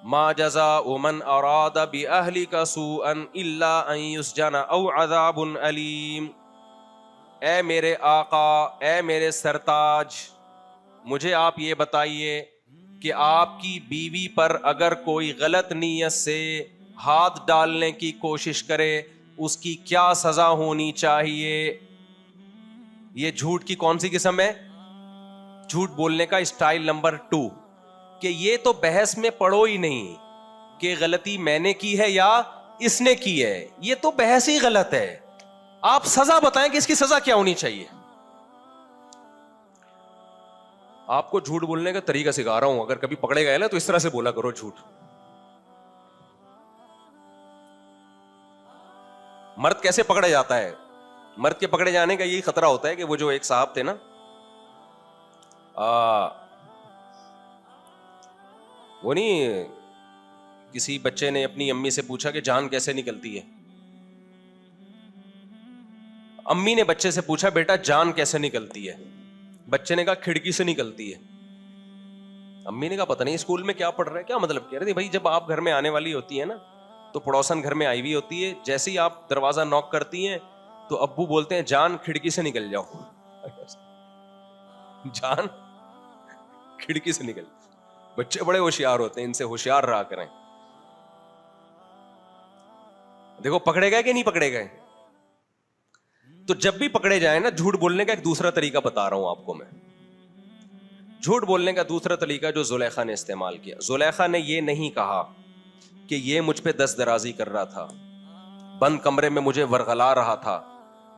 ما جزاء من اراد باہلک سوءا الا ان یسجن او عذاب علیم. اے میرے آقا، اے میرے سرتاج، مجھے آپ یہ بتائیے کہ آپ کی بیوی پر اگر کوئی غلط نیت سے ہاتھ ڈالنے کی کوشش کرے اس کی کیا سزا ہونی چاہیے. یہ جھوٹ کی کون سی قسم ہے؟ جھوٹ بولنے کا اسٹائل نمبر 2، کہ یہ تو بحث میں پڑھو ہی نہیں کہ غلطی میں نے کی ہے یا اس نے کی ہے، یہ تو بحث ہی غلط ہے. آپ سزا بتائیں کہ اس کی سزا کیا ہونی چاہیے. آپ کو جھوٹ بولنے کا طریقہ سکھا رہا ہوں، اگر کبھی پکڑے گئے نا تو اس طرح سے بولا کرو جھوٹ. مرد کیسے پکڑا جاتا ہے؟ مرد کے پکڑے جانے کا یہی خطرہ ہوتا ہے کہ وہ جو ایک صاحب تھے نا، وہ نہیں، کسی بچے نے اپنی امی سے پوچھا کہ جان کیسے نکلتی ہے. امی نے بچے سے پوچھا بیٹا جان کیسے نکلتی ہے؟ بچے نے کہا کھڑکی سے نکلتی ہے. امی نے کہا پتہ نہیں اسکول میں کیا پڑھ رہے ہیں، کیا مطلب کہہ رہے تھے. بھائی جب آپ گھر میں آنے والی ہوتی ہے نا تو پڑوسن گھر میں آئی ہوئی ہوتی ہے، جیسے ہی آپ دروازہ نوک کرتی ہیں تو ابو بولتے ہیں جان کھڑکی سے نکل جاؤ. جان کھڑکی سے نکل. بچے بڑے ہوشیار ہوتے ہیں، ان سے ہوشیار رہا کریں. دیکھو پکڑے گئے کہ نہیں پکڑے گئے. تو جب بھی پکڑے جائیں نا، جھوٹ بولنے کا ایک دوسرا طریقہ بتا رہا ہوں آپ کو میں. جھوٹ بولنے کا دوسرا طریقہ جو زلیخا نے استعمال کیا، زلیخا نے یہ نہیں کہا کہ یہ مجھ پہ دست درازی کر رہا تھا، بند کمرے میں مجھے ورغلا رہا تھا،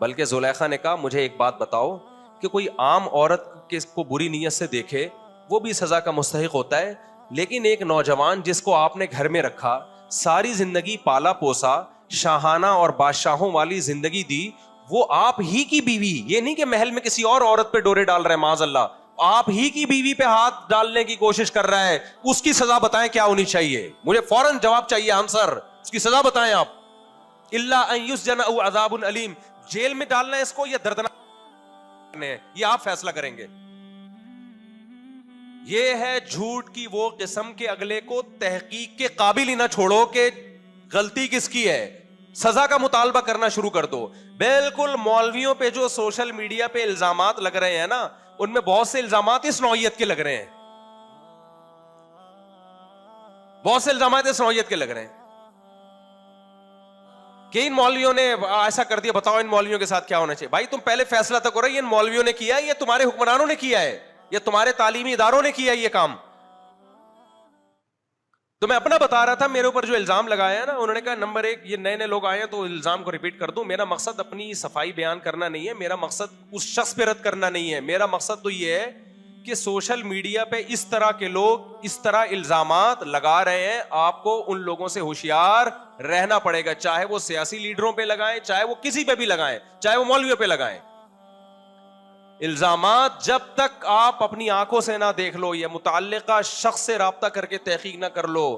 بلکہ زلیخا نے کہا مجھے ایک بات بتاؤ کہ کوئی عام عورت کس کو بری نیت سے دیکھے وہ بھی سزا کا مستحق ہوتا ہے، لیکن ایک نوجوان جس کو آپ نے گھر میں رکھا، ساری زندگی پالا پوسا، شاہانہ اور بادشاہوں والی زندگی دی، وہ آپ ہی کی بیوی، یہ نہیں کہ محل میں کسی اور عورت پہ ڈورے ڈال رہا ہے معاذ اللہ، آپ ہی کی بیوی پہ ہاتھ ڈالنے کی کوشش کر رہا ہے، اس کی سزا بتائیں کیا ہونی چاہیے. مجھے فوراً جواب چاہیے، آنسر، اس کی سزا بتائیں آپ. الا ان یسجن او عذاب علیم، جیل میں ڈالنا ہے اس کو یا دردناک، یہ آپ فیصلہ کریں گے. یہ ہے جھوٹ کی وہ قسم کے اگلے کو تحقیق کے قابل ہی نہ چھوڑو کہ غلطی کس کی ہے. سزا کا مطالبہ کرنا شروع کر دو. بالکل مولویوں پہ جو سوشل میڈیا پہ الزامات لگ رہے ہیں نا, ان میں بہت سے الزامات اس نوعیت کے لگ رہے ہیں, بہت سے الزامات اس نوعیت کے لگ رہے ہیں کہ ان مولویوں نے ایسا کر دیا, بتاؤ ان مولویوں کے ساتھ کیا ہونا چاہیے. بھائی تم پہلے فیصلہ تو کرو, یہ ان مولویوں نے کیا ہے, یہ تمہارے حکمرانوں نے کیا ہے, یہ تمہارے تعلیمی اداروں نے کیا ہے یہ کام. تو میں اپنا بتا رہا تھا, میرے اوپر جو الزام لگایا ہے نا, انہوں نے کہا نمبر 1 یہ نئے نئے لوگ آئے ہیں تو الزام کو ریپیٹ کر دوں. میرا مقصد اپنی صفائی بیان کرنا نہیں ہے, میرا مقصد اس شخص پہ رد کرنا نہیں ہے. میرا مقصد تو یہ ہے کہ سوشل میڈیا پہ اس طرح کے لوگ اس طرح الزامات لگا رہے ہیں, آپ کو ان لوگوں سے ہوشیار رہنا پڑے گا, چاہے وہ سیاسی لیڈروں پہ لگائیں, چاہے وہ کسی پہ بھی لگائیں, چاہے وہ مولویوں پہ لگائیں. الزامات جب تک آپ اپنی آنکھوں سے نہ دیکھ لو یا متعلقہ شخص سے رابطہ کر کے تحقیق نہ کر لو,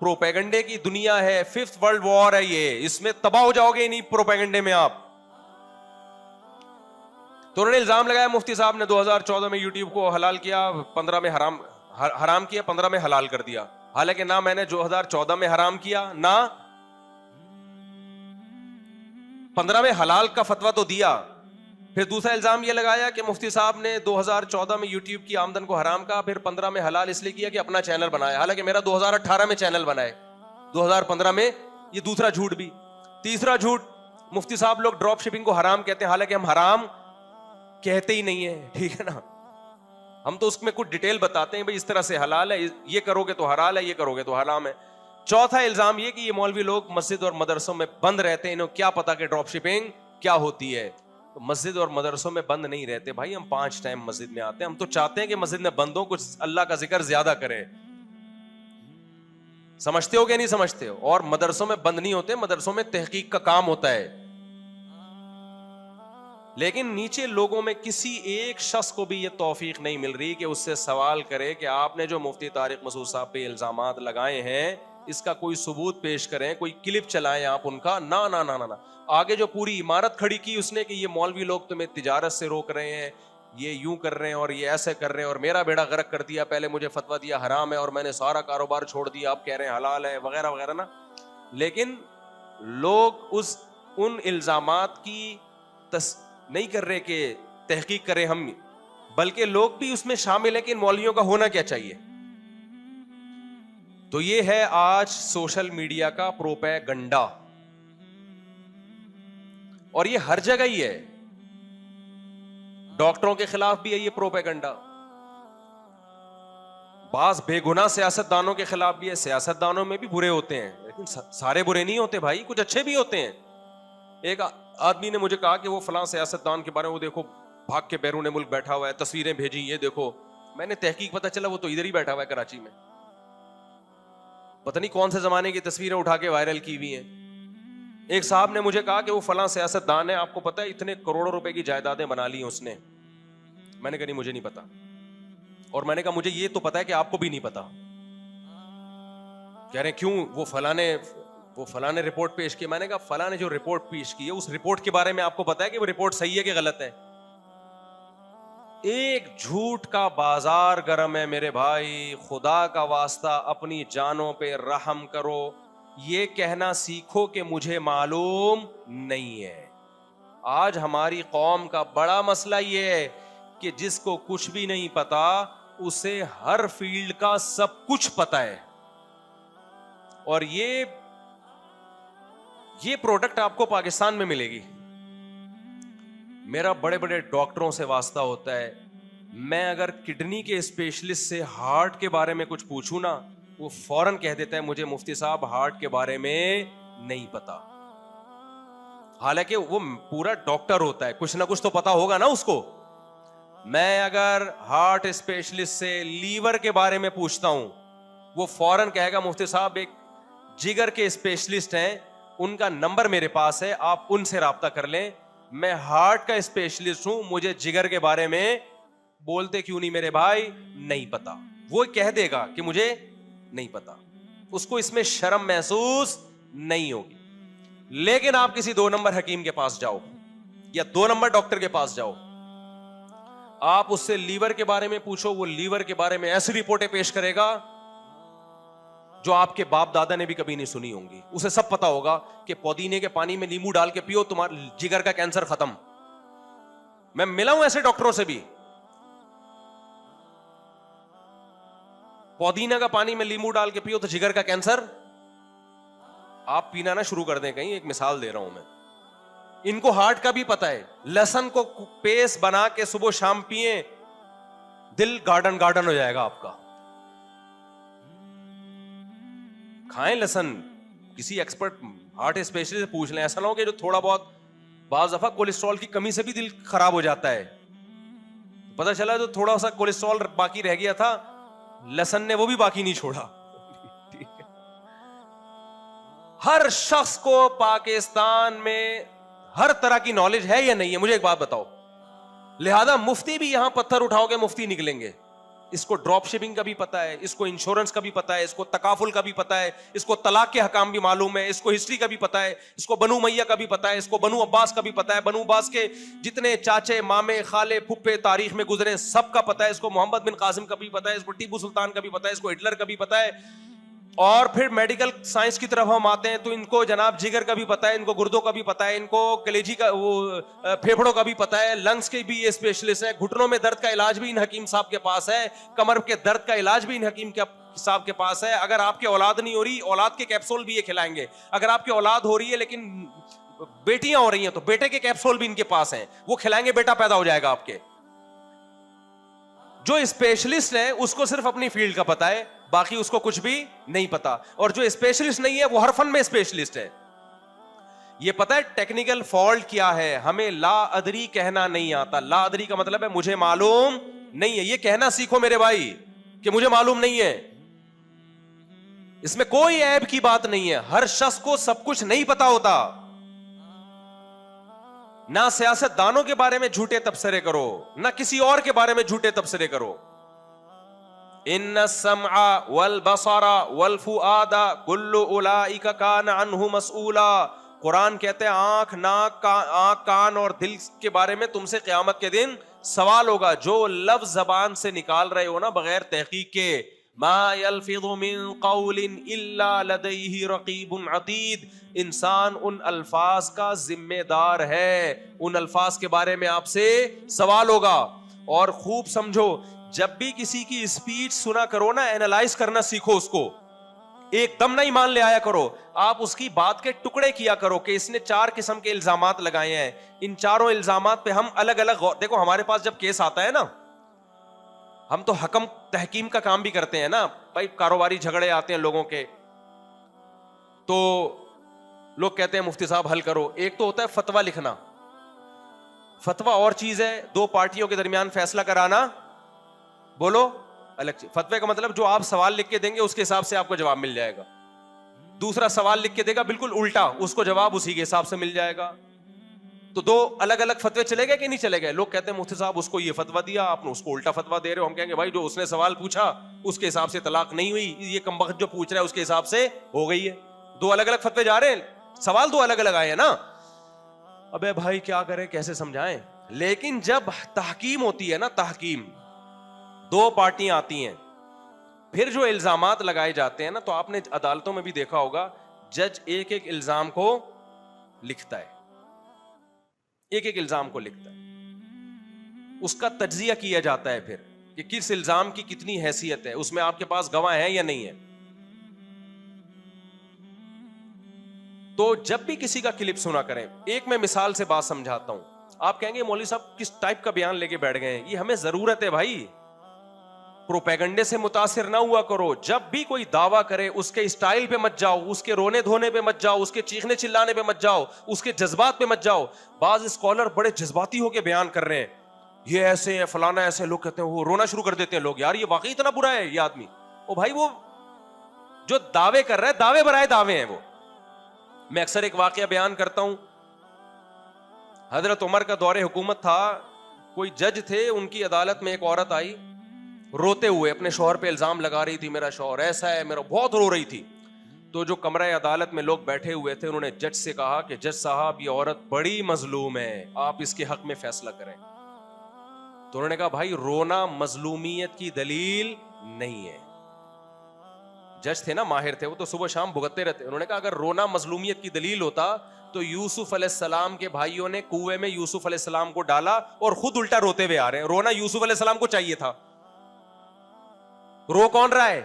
پروپیگنڈے کی دنیا ہے, 5th ورلڈ وار ہے یہ, اس میں تباہ ہو جاؤ گے انہیں پروپیگنڈے میں آپ. تو انہوں نے الزام لگایا مفتی صاحب نے 2014 میں یوٹیوب کو حلال کیا, 15 میں حرام کیا, 15 میں حلال کر دیا. حالانکہ نہ میں نے 2014 میں حرام کیا, نہ 15 میں حلال کا فتویٰ تو دیا. پھر دوسرا الزام یہ لگایا کہ مفتی صاحب نے 2014 میں یوٹیوب کی آمدن کو حرام کہا, پھر 15 میں حلال اس لیے کیا کہ اپنا چینل بنایا. حالانکہ میرا 2018 میں چینل بنائے, 2015 میں. یہ دوسرا جھوٹ بھی. تیسرا جھوٹ, مفتی صاحب لوگ ڈراپ شپنگ کو حرام کہتے ہیں, حالانکہ ہم حرام کہتے ہی نہیں ہیں, ٹھیک ہے نا. ہم تو اس میں کچھ ڈیٹیل بتاتے ہیں, بھائی اس طرح سے حلال ہے, یہ کرو گے تو حلال ہے, یہ کرو گے تو حرام ہے. چوتھا الزام یہ کہ یہ مولوی لوگ مسجد اور مدرسوں میں بند رہتے ہیں, انہوں کیا پتا کہ ڈراپ شپنگ کیا ہوتی ہے. مسجد اور مدرسوں میں بند نہیں رہتے بھائی, ہم 5 ٹائم مسجد میں آتے ہیں. ہم تو چاہتے ہیں کہ مسجد میں بند ہو, کچھ اللہ کا ذکر زیادہ کریں. سمجھتے ہو کہ نہیں سمجھتے ہو؟ اور مدرسوں میں بند نہیں ہوتے, مدرسوں میں تحقیق کا کام ہوتا ہے. لیکن نیچے لوگوں میں کسی ایک شخص کو بھی یہ توفیق نہیں مل رہی کہ اس سے سوال کرے کہ آپ نے جو مفتی طارق مسعود صاحب پہ الزامات لگائے ہیں اس کا کوئی ثبوت پیش کریں, کوئی کلپ چلائیں آپ ان کا. نہ نہ نہ نہ. آگے جو پوری عمارت کھڑی کی اس نے کہ یہ مولوی لوگ تمہیں تجارت سے روک رہے ہیں, یہ یوں کر رہے ہیں اور یہ ایسے کر رہے ہیں, اور میرا بیڑا غرق کر دیا, پہلے مجھے فتویٰ دیا حرام ہے اور میں نے سارا کاروبار چھوڑ دیا, آپ کہہ رہے ہیں حلال ہے, وغیرہ وغیرہ نا. لیکن لوگ ان الزامات کی نہیں کر رہے کہ تحقیق کریں ہم, بلکہ لوگ بھی اس میں شامل ہیں کہ ان مولویوں کا ہونا کیا چاہیے. تو یہ ہے آج سوشل میڈیا کا پروپیگنڈا, اور یہ ہر جگہ ہی ہے. ڈاکٹروں کے خلاف بھی ہے یہ پروپیگنڈا, بعض بے گناہ سیاست دانوں کے خلاف بھی ہے. سیاست دانوں میں بھی برے ہوتے ہیں, لیکن سارے برے نہیں ہوتے بھائی, کچھ اچھے بھی ہوتے ہیں. ایک آدمی نے مجھے کہا کہ وہ فلاں سیاست دان کے بارے میں, وہ دیکھو بھاگ کے بیرون ملک بیٹھا ہوا ہے, تصویریں بھیجی, یہ دیکھو. میں نے تحقیق پتا چلا وہ تو ادھر ہی بیٹھا ہوا ہے کراچی میں, پتہ نہیں کون سے زمانے کی تصویریں اٹھا کے وائرل کی ہوئی ہیں. ایک صاحب نے مجھے کہا کہ وہ فلاں سیاست دان ہے, آپ کو پتا ہے اتنے کروڑوں روپے کی جائیدادیں بنا لی ہیں اس نے. میں نے کہا نہیں مجھے نہیں پتا, اور میں نے کہا مجھے یہ تو پتا ہے کہ آپ کو بھی نہیں پتا. کہہ رہے کیوں, وہ فلاں نے رپورٹ پیش کی. میں نے کہا فلاں نے جو رپورٹ پیش کی ہے اس رپورٹ کے بارے میں آپ کو پتا ہے کہ وہ رپورٹ صحیح ہے کہ غلط ہے؟ ایک جھوٹ کا بازار گرم ہے میرے بھائی, خدا کا واسطہ اپنی جانوں پہ رحم کرو. یہ کہنا سیکھو کہ مجھے معلوم نہیں ہے. آج ہماری قوم کا بڑا مسئلہ یہ ہے کہ جس کو کچھ بھی نہیں پتا اسے ہر فیلڈ کا سب کچھ پتا ہے, اور یہ پروڈکٹ آپ کو پاکستان میں ملے گی. میرا بڑے بڑے ڈاکٹروں سے واسطہ ہوتا ہے, میں اگر کڈنی کے اسپیشلسٹ سے ہارٹ کے بارے میں کچھ پوچھوں نا, وہ فوراً کہہ دیتا ہے مجھے مفتی صاحب ہارٹ کے بارے میں نہیں پتا. حالانکہ وہ پورا ڈاکٹر ہوتا ہے, کچھ نہ کچھ تو پتا ہوگا نا اس کو. میں اگر ہارٹ اسپیشلسٹ سے لیور کے بارے میں پوچھتا ہوں, وہ فوراً کہے گا مفتی صاحب ایک جگر کے اسپیشلسٹ ہیں, ان کا نمبر میرے پاس ہے, آپ ان سے رابطہ کر لیں. میں ہارٹ کا اسپیشلسٹ ہوں, مجھے جگر کے بارے میں بولتے کیوں نہیں میرے بھائی, نہیں پتا. وہ کہہ دے گا کہ مجھے نہیں پتا, اس کو اس میں شرم محسوس نہیں ہوگی. لیکن آپ کسی 2 نمبر حکیم کے پاس جاؤ یا 2 نمبر ڈاکٹر کے پاس جاؤ, آپ اس سے لیور کے بارے میں پوچھو, وہ لیور کے بارے میں ایسی رپورٹیں پیش کرے گا جو آپ کے باپ دادا نے بھی کبھی نہیں سنی ہوں گی. اسے سب پتا ہوگا کہ پودینے کے پانی میں نیمبو ڈال کے پیو, تمہارا جگر کا کینسر ختم. میں ملا ہوں ایسے ڈاکٹروں سے بھی, پودینے کا پانی میں لیمو ڈال کے پیو تو جگر کا کینسر. آپ پینا نہ شروع کر دیں کہیں, ایک مثال دے رہا ہوں میں. ان کو ہارٹ کا بھی پتا ہے, لہسن کو پیسٹ بنا کے صبح شام پیئیں, دل گارڈن گارڈن ہو جائے گا آپ کا. کھائیں لہسن, کسی ایکسپرٹ ہارٹ اسپیشلسٹ سے پوچھ لیں. ایسا نہ ہو کہ جو تھوڑا بہت بعض دفعہ کولیسٹرول کی کمی سے بھی دل خراب ہو جاتا ہے. پتہ چلا جو تھوڑا سا کولیسٹرول باقی رہ گیا تھا, لہسن نے وہ بھی باقی نہیں چھوڑا. ہر شخص کو پاکستان میں ہر طرح کی نالج ہے یا نہیں ہے؟ مجھے ایک بات بتاؤ. لہذا مفتی بھی یہاں پتھر اٹھاؤ گے مفتی نکلیں گے. اس کو ڈراپ شپنگ کا بھی پتا ہے, اس کو انشورنس کا بھی پتا ہے, اس کو تکافل کا بھی پتا ہے, اس کو طلاق کے حکام بھی معلوم ہے, اس کو ہسٹری کا بھی پتا ہے, اس کو بنو امیہ کا بھی پتا ہے, اس کو بنو عباس کا بھی پتا ہے, بنو عباس کے جتنے چاچے مامے خالے پھپھے تاریخ میں گزرے سب کا پتا ہے, اس کو محمد بن قاسم کا بھی پتا ہے, اس کو ٹیپو سلطان کا بھی پتا ہے, اس کو ہٹلر کا بھی پتا ہے. اور پھر میڈیکل سائنس کی طرف ہم آتے ہیں تو ان کو جناب جگر کا بھی پتا ہے, ان کو گردوں کا بھی پتا ہے, ان کو کلیجی کا وہ پھیپھڑوں کا بھی پتا ہے, لنگس کے بھی یہ اسپیشلسٹ ہے, گھٹنوں میں درد کا علاج بھی ان حکیم صاحب کے پاس ہے, کمر کے درد کا علاج بھی ان حکیم صاحب کے پاس ہے. اگر آپ کی اولاد نہیں ہو رہی, اولاد کے کیپسول بھی یہ کھلائیں گے. اگر آپ کی اولاد ہو رہی ہے لیکن بیٹیاں ہو رہی ہیں تو بیٹے کے کیپسول بھی ان کے پاس ہیں, وہ کھلائیں گے, بیٹا پیدا ہو جائے گا آپ کے. جو اسپیشلسٹ ہے اس کو صرف اپنی فیلڈ کا پتا ہے, باقی اس کو کچھ بھی نہیں پتا. اور جو اسپیشلسٹ نہیں ہے وہ ہر فن میں اسپیشلسٹ ہے. یہ پتا ہے ٹیکنیکل فالٹ کیا ہے, ہمیں لا ادری کہنا نہیں آتا. لا ادری کا مطلب ہے مجھے معلوم نہیں ہے. یہ کہنا سیکھو میرے بھائی کہ مجھے معلوم نہیں ہے. اس میں کوئی عیب کی بات نہیں ہے. ہر شخص کو سب کچھ نہیں پتا ہوتا. نہ سیاست دانوں کے بارے میں جھوٹے تبصرے کرو, نہ کسی اور کے بارے میں جھوٹے تبصرے کرو. ان السمع والبصر والفؤاد كل اولئک کان عنہ مسئولا. قرآن کہتے ہیں آنکھ ناک کان اور دل کے بارے میں تم سے قیامت کے دن سوال ہوگا. جو لفظ زبان سے نکال رہے ہو نا بغیر تحقیق کے, ما یلفظ من قول الا لدیہ رقیب عتید, انسان ان الفاظ کا ذمہ دار ہے, ان الفاظ کے بارے میں آپ سے سوال ہوگا. اور خوب سمجھو, جب بھی کسی کی اسپیچ سنا کرو نا, اینالائز کرنا سیکھو اس کو. ایک دم نہیں مان لے آیا کرو, آپ اس کی بات کے ٹکڑے کیا کرو کہ اس نے 4 قسم کے الزامات لگائے ہیں, ان چاروں الزامات پہ ہم الگ الگ دیکھو. ہمارے پاس جب کیس آتا ہے نا, ہم تو حکم تحکیم کا کام بھی کرتے ہیں نا بھائی. کاروباری جھگڑے آتے ہیں لوگوں کے تو لوگ کہتے ہیں مفتی صاحب حل کرو. ایک تو ہوتا ہے فتویٰ لکھنا, فتویٰ اور چیز ہے, 2 پارٹیوں کے درمیان فیصلہ کرانا, بولو الگ چیز. فتوے کا مطلب جو آپ سوال لکھ کے دیں گے اس کے حساب سے آپ کو جواب مل جائے گا. دوسرا سوال لکھ کے دے گا بالکل الٹا, اس کو جواب اسی کے حساب سے مل جائے گا. تو 2 الگ الگ فتوے چلے گئے کہ نہیں چلے گئے؟ لوگ کہتے ہیں مفتی صاحب اس کو یہ فتویٰ دیا, آپ نے اس کو الٹا فتویٰ دے رہے ہو. ہم کہیں گے بھائی جو اس نے سوال پوچھا اس کے حساب سے طلاق نہیں ہوئی, یہ کمبخت جو پوچھ رہا ہے اس کے حساب سے ہو گئی ہے. 2 الگ الگ فتوے جا رہے ہیں, سوال 2 الگ الگ آئے ہیں نا. ابے بھائی کیا کریں, کیسے سمجھائیں؟ لیکن جب تحکیم ہوتی ہے نا, تحکیم 2 پارٹیاں آتی ہیں, پھر جو الزامات لگائے جاتے ہیں نا, تو آپ نے عدالتوں میں بھی دیکھا ہوگا جج ایک ایک الزام کو لکھتا ہے, ایک ایک الزام کو لکھتا ہے, اس کا تجزیہ کیا جاتا ہے پھر کہ کس الزام کی کتنی حیثیت ہے, اس میں آپ کے پاس گواہ ہیں یا نہیں ہے. تو جب بھی کسی کا کلپ سنا کریں, ایک میں مثال سے بات سمجھاتا ہوں. آپ کہیں گے مولوی صاحب کس ٹائپ کا بیان لے کے بیٹھ گئے ہیں, یہ ہمیں ضرورت ہے بھائی. پروپیگنڈے سے متاثر نہ ہوا کرو. جب بھی کوئی دعویٰ کرے اس کے اسٹائل پہ مت جاؤ, اس کے رونے دھونے پہ مت جاؤ, اس کے چیخنے چلانے پہ مت جاؤ, اس کے جذبات پہ مت جاؤ. بعض اسکالر بڑے جذباتی ہو کے بیان کر رہے ہیں, یہ ایسے ہیں فلانا ایسے, لوگ کہتے ہیں وہ رونا شروع کر دیتے ہیں لوگ, یار یہ واقعی اتنا برا ہے یہ آدمی. او بھائی وہ جو دعوے کر رہا ہے دعوے برائے دعوے ہیں وہ. میں اکثر ایک واقعہ بیان کرتا ہوں. حضرت عمر کا دور حکومت تھا, کوئی جج تھے, ان کی عدالت میں ایک عورت آئی روتے ہوئے, اپنے شوہر پہ الزام لگا رہی تھی میرا شوہر ایسا ہے, میرا بہت رو رہی تھی. تو جو کمرہ عدالت میں لوگ بیٹھے ہوئے تھے انہوں نے جج سے کہا کہ جج صاحب یہ عورت بڑی مظلوم ہے, آپ اس کے حق میں فیصلہ کریں. تو انہوں نے کہا بھائی رونا مظلومیت کی دلیل نہیں ہے. جج تھے نا, ماہر تھے, وہ تو صبح شام بھگتتے رہتے. انہوں نے کہا اگر رونا مظلومیت کی دلیل ہوتا تو یوسف علیہ السلام کے بھائیوں نے کنویں میں یوسف علیہ السلام کو ڈالا اور خود الٹا روتے ہوئے آ رہے ہیں. رونا یوسف علیہ السلام کو چاہیے تھا, رو کون رہا ہے؟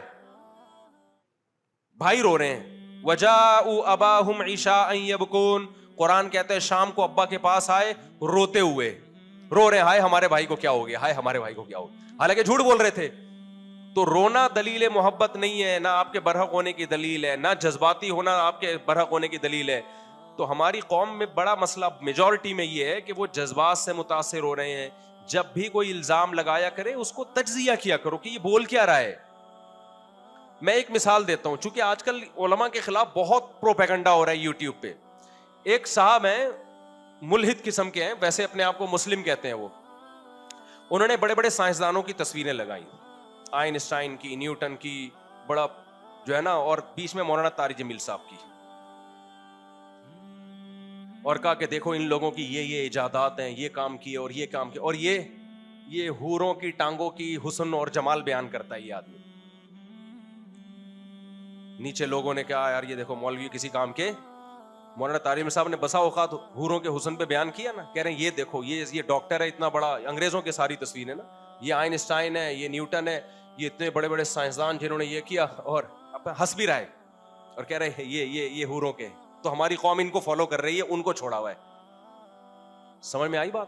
بھائی رو رہے ہیں. وجاءوا اباہم عشاء یبکون, قرآن کہتے ہیں شام کو ابا کے پاس آئے روتے ہوئے, رو رہے ہیں ہائے ہمارے بھائی کو کیا ہو گیا, ہائے ہمارے بھائی کو کیا ہو گیا, حالانکہ جھوٹ بول رہے تھے. تو رونا دلیل محبت نہیں ہے, نہ آپ کے برحق ہونے کی دلیل ہے, نہ جذباتی ہونا آپ کے برحق ہونے کی دلیل ہے. تو ہماری قوم میں بڑا مسئلہ میجورٹی میں یہ ہے کہ وہ جذبات سے متاثر ہو رہے ہیں. جب بھی کوئی الزام لگایا کرے اس کو تجزیہ کیا کرو کہ یہ بول کیا رہا ہے. میں ایک مثال دیتا ہوں, چونکہ آج کل علماء کے خلاف بہت پروپیگنڈا ہو رہا ہے یوٹیوب پہ. ایک صاحب ہیں ملحد قسم کے ہیں, ویسے اپنے آپ کو مسلم کہتے ہیں, وہ انہوں نے بڑے بڑے سائنسدانوں کی تصویریں لگائیں, آئنسٹائن کی, نیوٹن کی, بڑا جو ہے نا, اور بیچ میں مولانا طارق جمیل صاحب کی, اور کہا کہ دیکھو ان لوگوں کی یہ ایجادات ہیں, یہ کام کیے اور یہ کام کیے, اور یہ حوروں کی ٹانگوں کی حسن اور جمال بیان کرتا ہے یہ آدمی. نیچے لوگوں نے کہا یار یہ دیکھو مولوی کسی کام کے. مولانا طارق صاحب نے بسا اوقات حوروں کے حسن پہ بیان کیا نا, کہہ رہے ہیں یہ دیکھو یہ ڈاکٹر ہے اتنا بڑا, انگریزوں کے ساری تصویریں نا, یہ آئنسٹائن ہے, یہ نیوٹن ہے, یہ اتنے بڑے بڑے سائنسدان جنہوں نے یہ کیا, اور ہنس بھی رہا ہے اور کہہ رہے ہیں یہ حوروں کے. تو ہماری قوم ان کو فالو کر رہی ہے, ان کو چھوڑا ہوا ہے. سمجھ میں آئی بات؟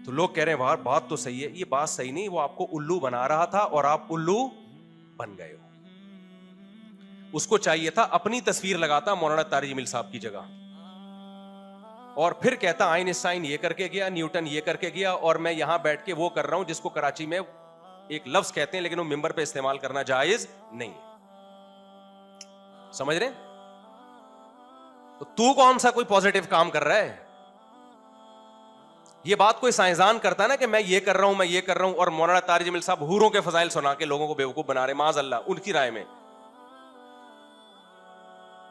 تو لوگ کہہ رہے ہیں بات تو صحیح ہے. یہ بات صحیح نہیں, وہ آپ کو الو بنا رہا تھا اور آپ الو بن گئے ہو. اس کو چاہیے تھا اپنی تصویر لگاتا مولانا طارق جمیل صاحب کی جگہ, اور پھر کہتا آئنسٹائن یہ کر کے گیا, نیوٹن یہ کر کے گیا, اور میں یہاں بیٹھ کے وہ کر رہا ہوں جس کو کراچی میں ایک لفظ کہتے ہیں لیکن وہ ممبر پہ استعمال کرنا جائز نہیں. سمجھ رہے؟ تو کون سا کوئی پازیٹو کام کر رہا ہے؟ یہ بات کوئی سائنسدان کرتا ہے نا کہ میں یہ کر رہا ہوں, میں یہ کر رہا ہوں, اور مولانا طارق جمیل صاحب حوروں کے فضائل سنا کے لوگوں کو بیوقوف بنا رہے, معاذ اللہ ان کی رائے میں.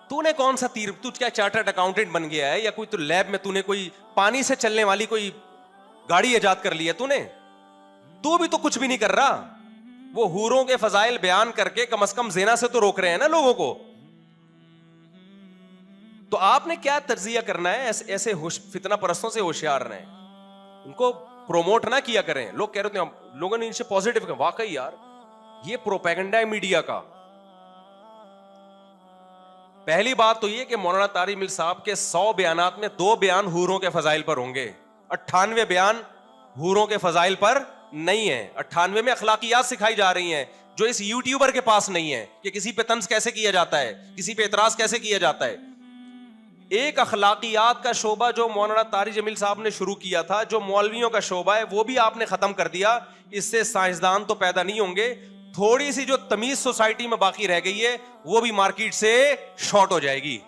تو نے کون سا تیر, تو کیا چارٹرڈ اکاؤنٹنٹ بن گیا ہے, یا کوئی تو لیب میں تو نے کوئی پانی سے چلنے والی کوئی گاڑی ایجاد کر لی ہے تو نے؟ تو بھی تو کچھ بھی نہیں کر رہا. وہ حوروں کے فضائل بیان کر کے کم از کم زنا سے تو روک رہے ہیں نا لوگوں کو. تو آپ نے کیا تجزیہ کرنا ہے؟ ایسے فتنہ پرستوں سے ہوشیار رہیں, ان کو پروموٹ نہ کیا کریں. لوگ کہہ رہے ہیں لوگوں نے ان سے پازیٹو کہا, واقعی یار یہ پروپیگنڈا ہے میڈیا کا. پہلی بات تو یہ کہ مولانا طارق جمیل صاحب کے 100 بیانات میں 2 بیان حوروں کے فضائل پر ہوں گے, 98 بیان حوروں کے فضائل پر نہیں ہے. 98 میں اخلاقیات سکھائی جا رہی ہیں جو اس یوٹیوبر کے پاس نہیں ہے, کہ کسی پہ طنز کیسے کیا جاتا ہے, کسی پہ اعتراض کیسے کیا جاتا ہے. ایک اخلاقیات کا شعبہ جو مولانا طارق جمیل صاحب نے شروع کیا تھا, جو مولویوں کا شعبہ ہے, وہ بھی آپ نے ختم کر دیا. اس سے سائنسدان تو پیدا نہیں ہوں گے, تھوڑی سی جو تمیز سوسائٹی میں باقی رہ گئی ہے وہ بھی مارکیٹ سے شارٹ ہو جائے گی.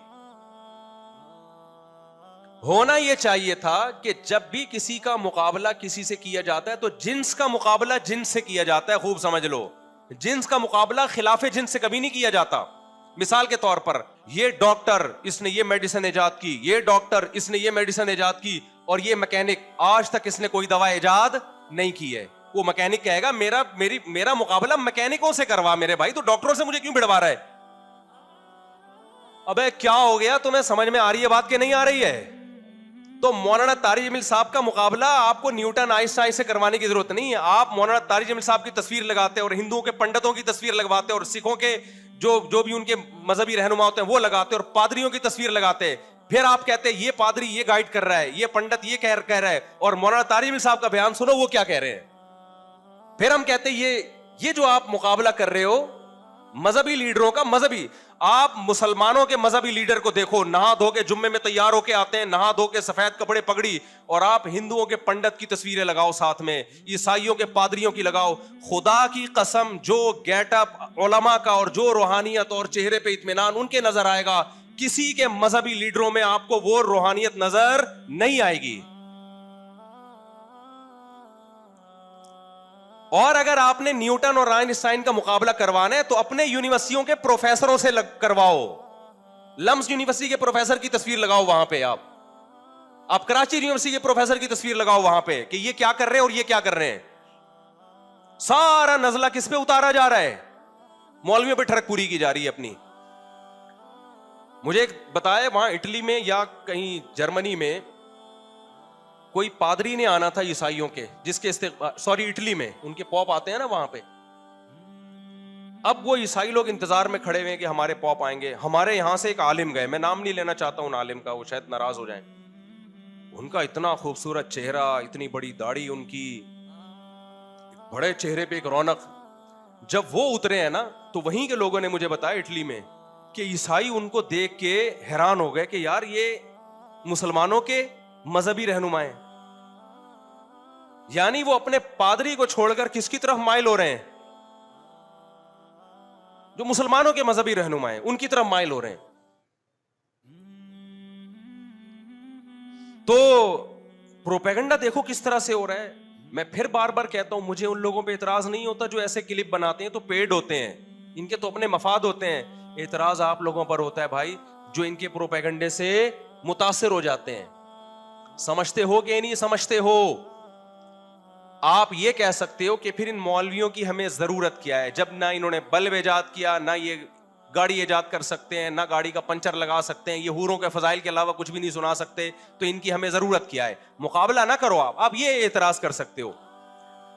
ہونا یہ چاہیے تھا کہ جب بھی کسی کا مقابلہ کسی سے کیا جاتا ہے تو جنس کا مقابلہ جنس سے کیا جاتا ہے. خوب سمجھ لو, جنس کا مقابلہ خلاف جنس سے کبھی نہیں کیا جاتا. مثال کے طور پر یہ ڈاکٹر اس نے یہ میڈیسن ایجاد کی, یہ ڈاکٹر اس نے یہ میڈیسن ایجاد کی, اور یہ میکینک آج تک اس نے کوئی دوا ایجاد نہیں کی ہے. وہ میکینک کہے گا میرا مقابلہ میکینکوں سے کروا میرے بھائی, تو ڈاکٹروں سے مجھے کیوں بھڑوا رہا ہے؟ ابے کیا ہو گیا تمہیں؟ سمجھ میں آ رہی ہے بات کہ نہیں آ رہی ہے؟ تو مولانا طارق جمیل صاحب کا مقابلہ آپ کو نیوٹن آئنسٹائن سے کروانے کی ضرورت نہیں ہے. آپ مولانا طارق جمیل صاحب کی تصویر لگاتے اور ہندوؤں کے پنڈتوں کی تصویر لگواتے اور سکھوں کے جو بھی ان کے مذہبی رہنما ہوتے ہیں وہ لگاتے اور پادریوں کی تصویر لگاتے. پھر آپ کہتے ہیں یہ پادری یہ گائیڈ کر رہا ہے, یہ پنڈت یہ کہہ رہا ہے, اور مولانا طارق جمیل صاحب کا بیان سنو وہ کیا کہہ رہے ہیں. پھر ہم کہتے ہیں یہ جو آپ مقابلہ کر رہے ہو مذہبی لیڈروں کا, مذہبی, آپ مسلمانوں کے مذہبی لیڈر کو دیکھو, نہا دھو کے جمعے میں تیار ہو کے آتے ہیں, نہا دھو کے سفید کپڑے پگڑی, اور آپ ہندوؤں کے پنڈت کی تصویریں لگاؤ ساتھ میں, عیسائیوں کے پادریوں کی لگاؤ. خدا کی قسم جو گیٹ اپ علماء کا اور جو روحانیت اور چہرے پہ اطمینان ان کے نظر آئے گا, کسی کے مذہبی لیڈروں میں آپ کو وہ روحانیت نظر نہیں آئے گی. اور اگر آپ نے نیوٹن اور آئنسٹائن کا مقابلہ کروانا ہے تو اپنے یونیورسٹیوں کے پروفیسروں سے کرواؤ. لمس یونیورسٹی کے پروفیسر کی تصویر لگاؤ وہاں پہ, آپ کراچی یونیورسٹی کے پروفیسر کی تصویر لگاؤ وہاں پہ کہ یہ کیا کر رہے ہیں اور یہ کیا کر رہے ہیں. سارا نزلہ کس پہ اتارا جا رہا ہے؟ مولویوں پہ ٹھڑک پوری کی جا رہی ہے اپنی. مجھے ایک بتایا وہاں اٹلی میں یا کہیں جرمنی میں کوئی پادری نے آنا تھا عیسائیوں کے، جس کے اٹلی میں ان کے پوپ آتے ہیں نا وہاں پہ. اب وہ عیسائی لوگ انتظار میں کھڑے ہوئے کہ ہمارے پوپ آئیں گے. ہمارے یہاں سے ایک عالم گئے، میں نام نہیں لینا چاہتا ہوں عالم کا، وہ شاید ناراض ہو جائیں. ان کا اتنا خوبصورت چہرہ، اتنی بڑی داڑھی ان کی، بڑے چہرے پہ ایک رونق. جب وہ اترے ہیں نا تو وہیں کے لوگوں نے مجھے بتایا اٹلی میں کہ عیسائی ان کو دیکھ کے حیران ہو گئے کہ یار یہ مسلمانوں کے مذہبی رہنما ہیں. یعنی وہ اپنے پادری کو چھوڑ کر کس کی طرف مائل ہو رہے ہیں؟ جو مسلمانوں کے مذہبی رہنما ہیں ان کی طرف مائل ہو رہے ہیں. تو پروپیگنڈا دیکھو کس طرح سے ہو رہا ہے. میں پھر بار بار کہتا ہوں مجھے ان لوگوں پہ اعتراض نہیں ہوتا جو ایسے کلپ بناتے ہیں تو پیڈ ہوتے ہیں، ان کے تو اپنے مفاد ہوتے ہیں. اعتراض آپ لوگوں پر ہوتا ہے بھائی جو ان کے پروپیگنڈے سے متاثر ہو جاتے ہیں. سمجھتے ہو کہ نہیں سمجھتے ہو؟ آپ یہ کہہ سکتے ہو کہ پھر ان مولویوں کی ہمیں ضرورت کیا ہے جب نہ انہوں نے بلب ایجاد کیا، نہ یہ گاڑی ایجاد کر سکتے ہیں، نہ گاڑی کا پنچر لگا سکتے ہیں، یہ حوروں کے فضائل کے علاوہ کچھ بھی نہیں سنا سکتے، تو ان کی ہمیں ضرورت کیا ہے؟ مقابلہ نہ کرو آپ یہ اعتراض کر سکتے ہو.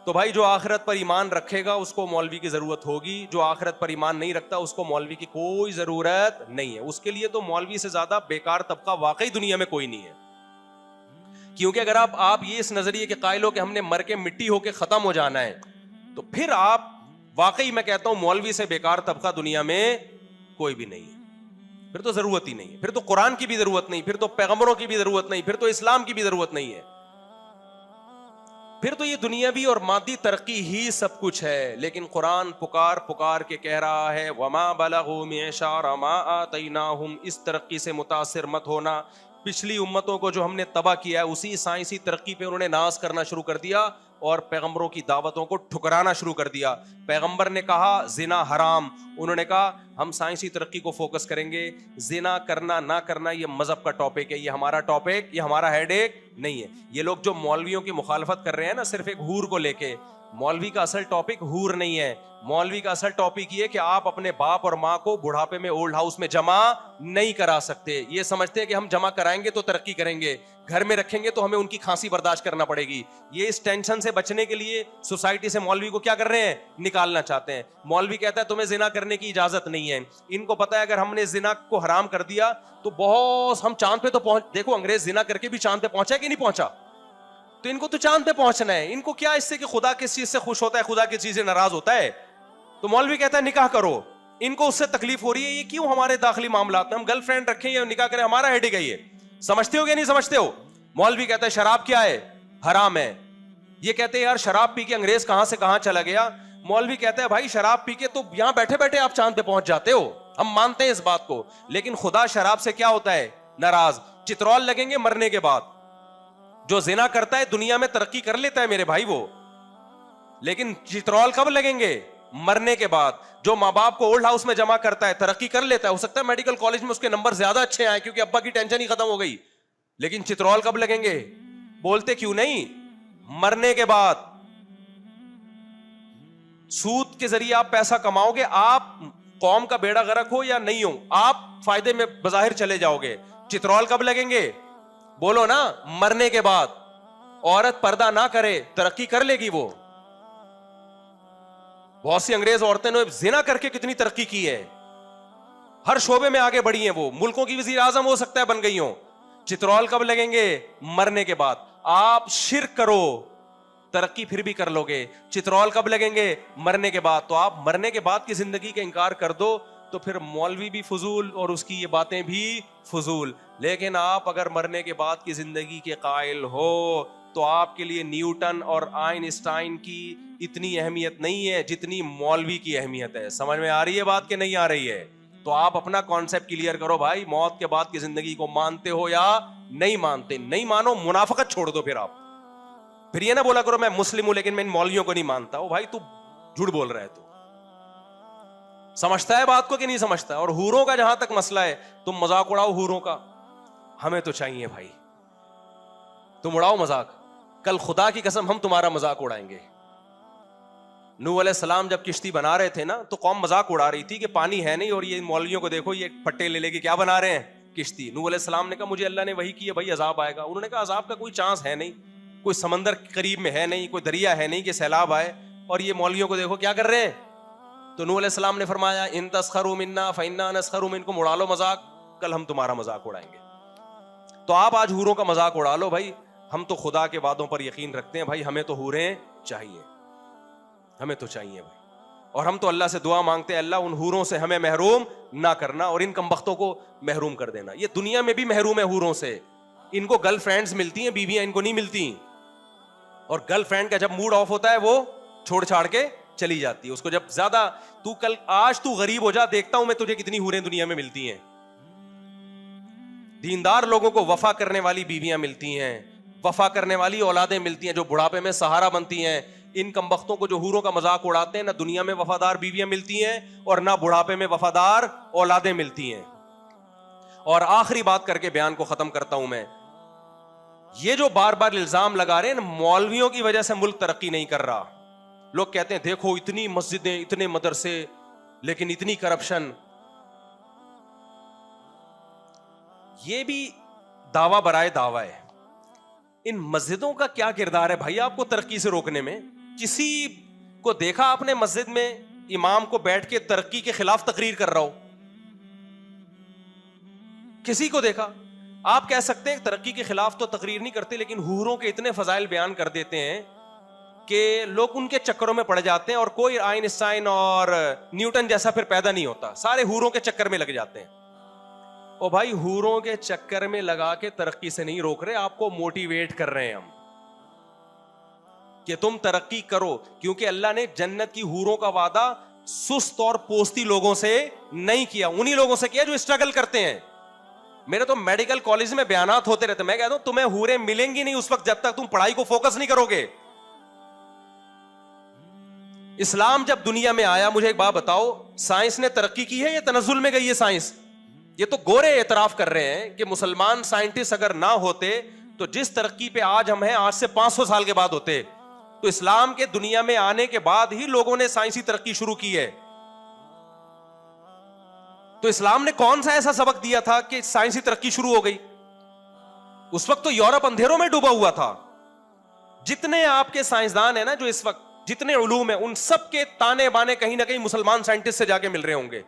تو بھائی جو آخرت پر ایمان رکھے گا اس کو مولوی کی ضرورت ہوگی، جو آخرت پر ایمان نہیں رکھتا اس کو مولوی کی کوئی ضرورت نہیں ہے. اس کے لیے تو مولوی سے زیادہ بیکار طبقہ واقعی دنیا میں کوئی نہیں ہے. کیونکہ اگر آپ یہ اس نظریے کے قائل ہو کہ ہم نے مر کے مٹی ہو کے ختم ہو جانا ہے تو پھر آپ واقعی میں کہتا ہوں مولوی سے بیکار طبقہ دنیا میں کوئی بھی نہیں ہے. پھر تو ضرورت ہی نہیں ہے، پھر تو قرآن کی بھی ضرورت نہیں، پھر تو پیغمبروں کی بھی ضرورت نہیں، پھر تو اسلام کی بھی ضرورت نہیں ہے. پھر تو یہ دنیاوی اور مادی ترقی ہی سب کچھ ہے. لیکن قرآن پکار کے کہہ رہا ہے وما بلغوا معشار ما آتیناہم، اس ترقی سے متاثر مت ہونا. پچھلی امتوں کو جو ہم نے تباہ کیا ہے اسی سائنسی ترقی پہ انہوں نے ناز کرنا شروع کر دیا اور پیغمبروں کی دعوتوں کو ٹھکرانا شروع کر دیا. پیغمبر نے کہا زنا حرام، انہوں نے کہا ہم سائنسی ترقی کو فوکس کریں گے. زنا کرنا نہ کرنا یہ مذہب کا ٹاپک ہے، یہ ہمارا ٹاپک، یہ ہمارا ہیڈ ایک نہیں ہے. یہ لوگ جو مولویوں کی مخالفت کر رہے ہیں نا صرف ایک حور کو لے کے، مولوی کا اصل ٹاپک حور نہیں ہے. مولوی کا اصل ٹاپک یہ کہ آپ اپنے باپ اور ماں کو بڑھاپے میں اولڈ ہاؤس میں جمع نہیں کرا سکتے. یہ سمجھتے ہیں کہ ہم جمع کرائیں گے تو ترقی کریں گے، گھر میں رکھیں گے تو ہمیں ان کی کھانسی برداشت کرنا پڑے گی. یہ اس ٹینشن سے بچنے کے لیے سوسائٹی سے مولوی کو کیا کر رہے ہیں؟ نکالنا چاہتے ہیں. مولوی کہتا ہے تمہیں زنا کرنے کی اجازت نہیں ہے. ان کو پتا ہے اگر ہم نے زنا کو حرام کر دیا تو بہت ہم چاند پہ تو پہنچ، دیکھو انگریز زنا کر کے بھی چاند پہ پہنچا کہ نہیں پہنچا، تو ان کو تو چاند پہ پہنچنا ہے. ان کو کیا اس سے کہ خدا کس چیز سے خوش ہوتا ہے، خدا کس چیز سے ناراض ہوتا ہے. تو مولوی کہتا ہے نکاح کرو، ان کو اس سے تکلیف ہو رہی ہے. یہ کیوں ہمارے داخلی معاملات میں ہم گرل فرینڈ رکھیں یا نکاح کریں، ہمارا ہیڈ ہے. یہ سمجھتے ہو کہ نہیں سمجھتے ہو؟ مولوی کہتا ہے شراب کیا ہے؟ حرام ہے. یہ کہتے ہیں یار شراب پی کے انگریز کہاں سے کہاں چلا گیا. مولوی کہتا ہے بھائی شراب پی کے تو یہاں بیٹھے بیٹھے آپ چاند پہ پہنچ جاتے ہو، ہم مانتے ہیں اس بات کو، لیکن خدا شراب سے کیا ہوتا ہے؟ ناراض. چترول لگیں گے مرنے کے بعد. جو زنا کرتا ہے دنیا میں ترقی کر لیتا ہے میرے بھائی وہ، لیکن چترول کب لگیں گے؟ مرنے کے بعد. جو ماں باپ کو اولڈ ہاؤس میں جمع کرتا ہے ترقی کر لیتا ہے، ہو سکتا ہے میڈیکل کالج میں اس کے نمبر زیادہ اچھے آئے کیونکہ ابا کی ٹینشن ہی ختم ہو گئی، لیکن چترول کب لگیں گے؟ بولتے کیوں نہیں؟ مرنے کے بعد. سود کے ذریعے آپ پیسہ کماؤ گے، آپ قوم کا بیڑا غرق ہو یا نہیں ہو آپ فائدے میں بظاہر چلے جاؤ گے. چترول کب لگیں گے؟ بولو نا. مرنے کے بعد. عورت پردہ نہ کرے ترقی کر لے گی وہ. بہت سی انگریز عورتیں نے زنا کر کے کتنی ترقی کی ہے، ہر شعبے میں آگے بڑھی ہیں، وہ ملکوں کی وزیر اعظم ہو سکتا ہے بن گئی ہوں. چترول کب لگیں گے؟ مرنے کے بعد. آپ شرک کرو ترقی پھر بھی کر لو گے. چترول کب لگیں گے؟ مرنے کے بعد. تو آپ مرنے کے بعد کی زندگی کا انکار کر دو تو پھر مولوی بھی فضول اور اس کی یہ باتیں بھی فضول. لیکن آپ اگر مرنے کے بعد کی زندگی کے قائل ہو تو آپ کے لیے نیوٹن اور آئنسٹائن کی اتنی اہمیت نہیں ہے جتنی مولوی کی اہمیت ہے. سمجھ میں آ رہی ہے بات کہ نہیں آ رہی ہے؟ تو آپ اپنا کانسیپٹ کلیئر کرو بھائی، موت کے بعد کی زندگی کو مانتے ہو یا نہیں مانتے. نہیں مانو منافقت چھوڑ دو. پھر یہ نہ بولا کرو میں مسلم ہوں لیکن میں ان مولویوں کو نہیں مانتا. او بھائی تو جھوٹ بول رہا ہے. تو سمجھتا ہے بات کو کہ نہیں سمجھتا؟ اور حوروں کا جہاں تک مسئلہ ہے تم مذاق اڑاؤ حوروں کا، ہمیں تو چاہیے بھائی تم اڑاؤ مذاق. کل خدا کی قسم ہم تمہارا مذاق اڑائیں گے. نوح علیہ السلام جب کشتی بنا رہے تھے نا تو قوم مذاق اڑا رہی تھی کہ پانی ہے نہیں اور یہ مولویوں کو دیکھو یہ پٹے لے کے کیا بنا رہے ہیں کشتی. نوح علیہ السلام نے کہا مجھے اللہ نے وحی کی ہے بھائی عذاب آئے گا. انہوں نے کہا عذاب کا کوئی چانس ہے نہیں, کوئی سمندر قریب میں ہے نہیں, کوئی دریا ہے نہیں کہ سیلاب آئے, اور یہ مولویوں کو دیکھو کیا کر رہے ہیں. تو نوح علیہ السلام نے فرمایا ان تسخروا منا فانا نسخر منکم, اڑا لو مذاق, کل ہم تمہارا مذاق اڑائیں گے. تو آپ آج حوروں کا مذاق اڑا لو بھائی, ہم تو خدا کے وعدوں پر یقین رکھتے ہیں بھائی, ہمیں تو حوریں چاہیے, ہمیں تو چاہیے بھائی, اور ہم تو اللہ سے دعا مانگتے ہیں اللہ ان حوروں سے ہمیں محروم نہ کرنا اور ان کمبختوں کو محروم کر دینا. یہ دنیا میں بھی محروم ہے حوروں سے, ان کو گرل فرینڈز ملتی ہیں, بیویاں ان کو نہیں ملتی, اور گرل فرینڈ کا جب موڈ آف ہوتا ہے وہ چھوڑ چھاڑ کے چلی جاتی ہے اس کو. جب زیادہ تو کل آج تو غریب ہو جا, دیکھتا ہوں میں تجھے کتنی حوریں دنیا میں ملتی ہیں. دیندار لوگوں کو وفا کرنے والی بیویاں ملتی ہیں, وفا کرنے والی اولادیں ملتی ہیں جو بڑھاپے میں سہارا بنتی ہیں. ان کمبختوں کو جو حوروں کا مذاق اڑاتے ہیں, نہ دنیا میں وفادار بیویاں ملتی ہیں اور نہ بڑھاپے میں وفادار اولادیں ملتی ہیں. اور آخری بات کر کے بیان کو ختم کرتا ہوں میں, یہ جو بار بار الزام لگا رہے ہیں مولویوں کی وجہ سے ملک ترقی نہیں کر رہا. لوگ کہتے ہیں دیکھو اتنی مسجدیں, اتنے مدرسے, لیکن اتنی کرپشن. یہ بھی دعویٰ برائے دعویٰ ہے. ان مسجدوں کا کیا کردار ہے بھائی آپ کو ترقی سے روکنے میں؟ کسی کو دیکھا آپ نے مسجد میں امام کو بیٹھ کے ترقی کے خلاف تقریر کر رہا ہو؟ کسی کو دیکھا؟ آپ کہہ سکتے ہیں ترقی کے خلاف تو تقریر نہیں کرتے, لیکن حوروں کے اتنے فضائل بیان کر دیتے ہیں کہ لوگ ان کے چکروں میں پڑ جاتے ہیں, اور کوئی آئنسٹائن اور نیوٹن جیسا پھر پیدا نہیں ہوتا, سارے حوروں کے چکر میں لگ جاتے ہیں. او بھائی حوروں کے چکر میں لگا کے ترقی سے نہیں روک رہے, آپ کو موٹیویٹ کر رہے ہیں ہم کہ تم ترقی کرو, کیونکہ اللہ نے جنت کی حوروں کا وعدہ سست اور پوستی لوگوں سے نہیں کیا, انہی لوگوں سے کیا جو اسٹرگل کرتے ہیں. میرے تو میڈیکل کالج میں بیانات ہوتے رہتے, میں کہتا ہوں تمہیں حوریں ملیں گی نہیں اس وقت جب تک تم پڑھائی کو فوکس نہیں کرو گے. اسلام جب دنیا میں آیا, مجھے ایک بات بتاؤ, سائنس نے ترقی کی ہے یا تنزل میں گئی ہے سائنس؟ یہ تو گورے اعتراف کر رہے ہیں کہ مسلمان سائنٹسٹ اگر نہ ہوتے تو جس ترقی پہ آج ہم ہیں آج سے 500 سال کے بعد ہوتے. تو اسلام کے دنیا میں آنے کے بعد ہی لوگوں نے سائنسی ترقی شروع کی ہے. تو اسلام نے کون سا ایسا سبق دیا تھا کہ سائنسی ترقی شروع ہو گئی؟ اس وقت تو یورپ اندھیروں میں ڈوبا ہوا تھا. جتنے آپ کے سائنسدان ہیں نا جو اس وقت جتنے علوم ہیں, ان سب کے تانے بانے کہیں نہ کہیں مسلمان سائنٹسٹ سے جا کے مل رہے ہوں گے.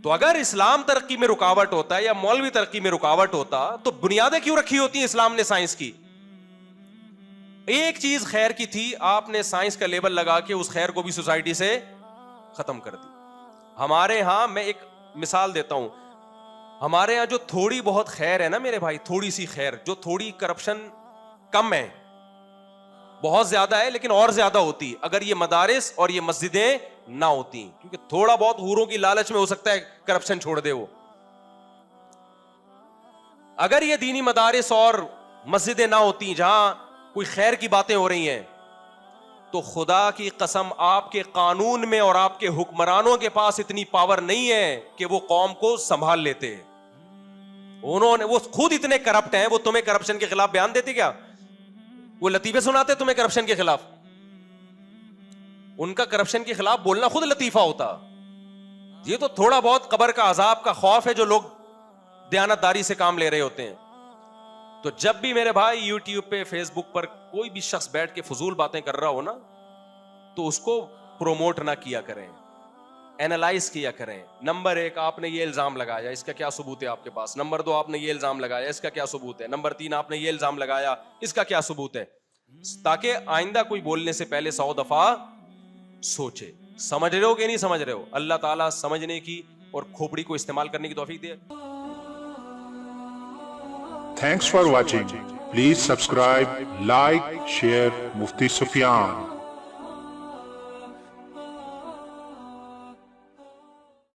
تو اگر اسلام ترقی میں رکاوٹ ہوتا ہے یا مولوی ترقی میں رکاوٹ ہوتا تو بنیادیں کیوں رکھی ہوتی ہیں اسلام نے سائنس کی؟ ایک چیز خیر کی تھی, آپ نے سائنس کا لیبل لگا کے اس خیر کو بھی سوسائٹی سے ختم کر دی. ہمارے ہاں میں ایک مثال دیتا ہوں, ہمارے ہاں جو تھوڑی بہت خیر ہے نا میرے بھائی, تھوڑی سی خیر, جو تھوڑی کرپشن کم ہے, بہت زیادہ ہے لیکن اور زیادہ ہوتی اگر یہ مدارس اور یہ مسجدیں نہ ہوتی, کیونکہ تھوڑا بہت حوروں کی لالچ میں ہو سکتا ہے کرپشن چھوڑ دے وہ. اگر یہ دینی مدارس اور مسجدیں نہ ہوتی جہاں کوئی خیر کی باتیں ہو رہی ہیں, تو خدا کی قسم آپ کے قانون میں اور آپ کے حکمرانوں کے پاس اتنی پاور نہیں ہے کہ وہ قوم کو سنبھال لیتے. انہوں نے, وہ خود اتنے کرپٹ ہیں, وہ تمہیں کرپشن کے خلاف بیان دیتے کیا؟ وہ لطیفے سناتے تمہیں کرپشن کے خلاف؟ ان کا کرپشن کے خلاف بولنا خود لطیفہ ہوتا. یہ تو تھوڑا بہت قبر کا عذاب کا خوف ہے جو لوگ دیانتداری سے کام لے رہے ہوتے ہیں. تو جب بھی میرے بھائی یوٹیوب پہ فیس بک پر کوئی بھی شخص بیٹھ کے فضول باتیں کر رہا ہو نا, تو اس کو پروموٹ نہ کیا کریں, اینالائز کیا کریں. نمبر 1, آپ نے یہ الزام لگایا, اس کا کیا ثبوت ہے آپ کے پاس؟ نمبر 2, آپ نے یہ الزام لگایا, اس کا کیا ثبوت ہے؟ نمبر 3, آپ نے یہ الزام لگایا, اس کا کیا ثبوت ہے؟ تاکہ آئندہ کوئی بولنے سے پہلے 100 دفعہ سوچے. سمجھ رہے ہو کہ نہیں سمجھ رہے ہو؟ اللہ تعالیٰ سمجھنے کی اور کھوپڑی کو استعمال کرنے کی توفیق دے. Thanks for watching. Please subscribe, like, share Mufti Sufyan.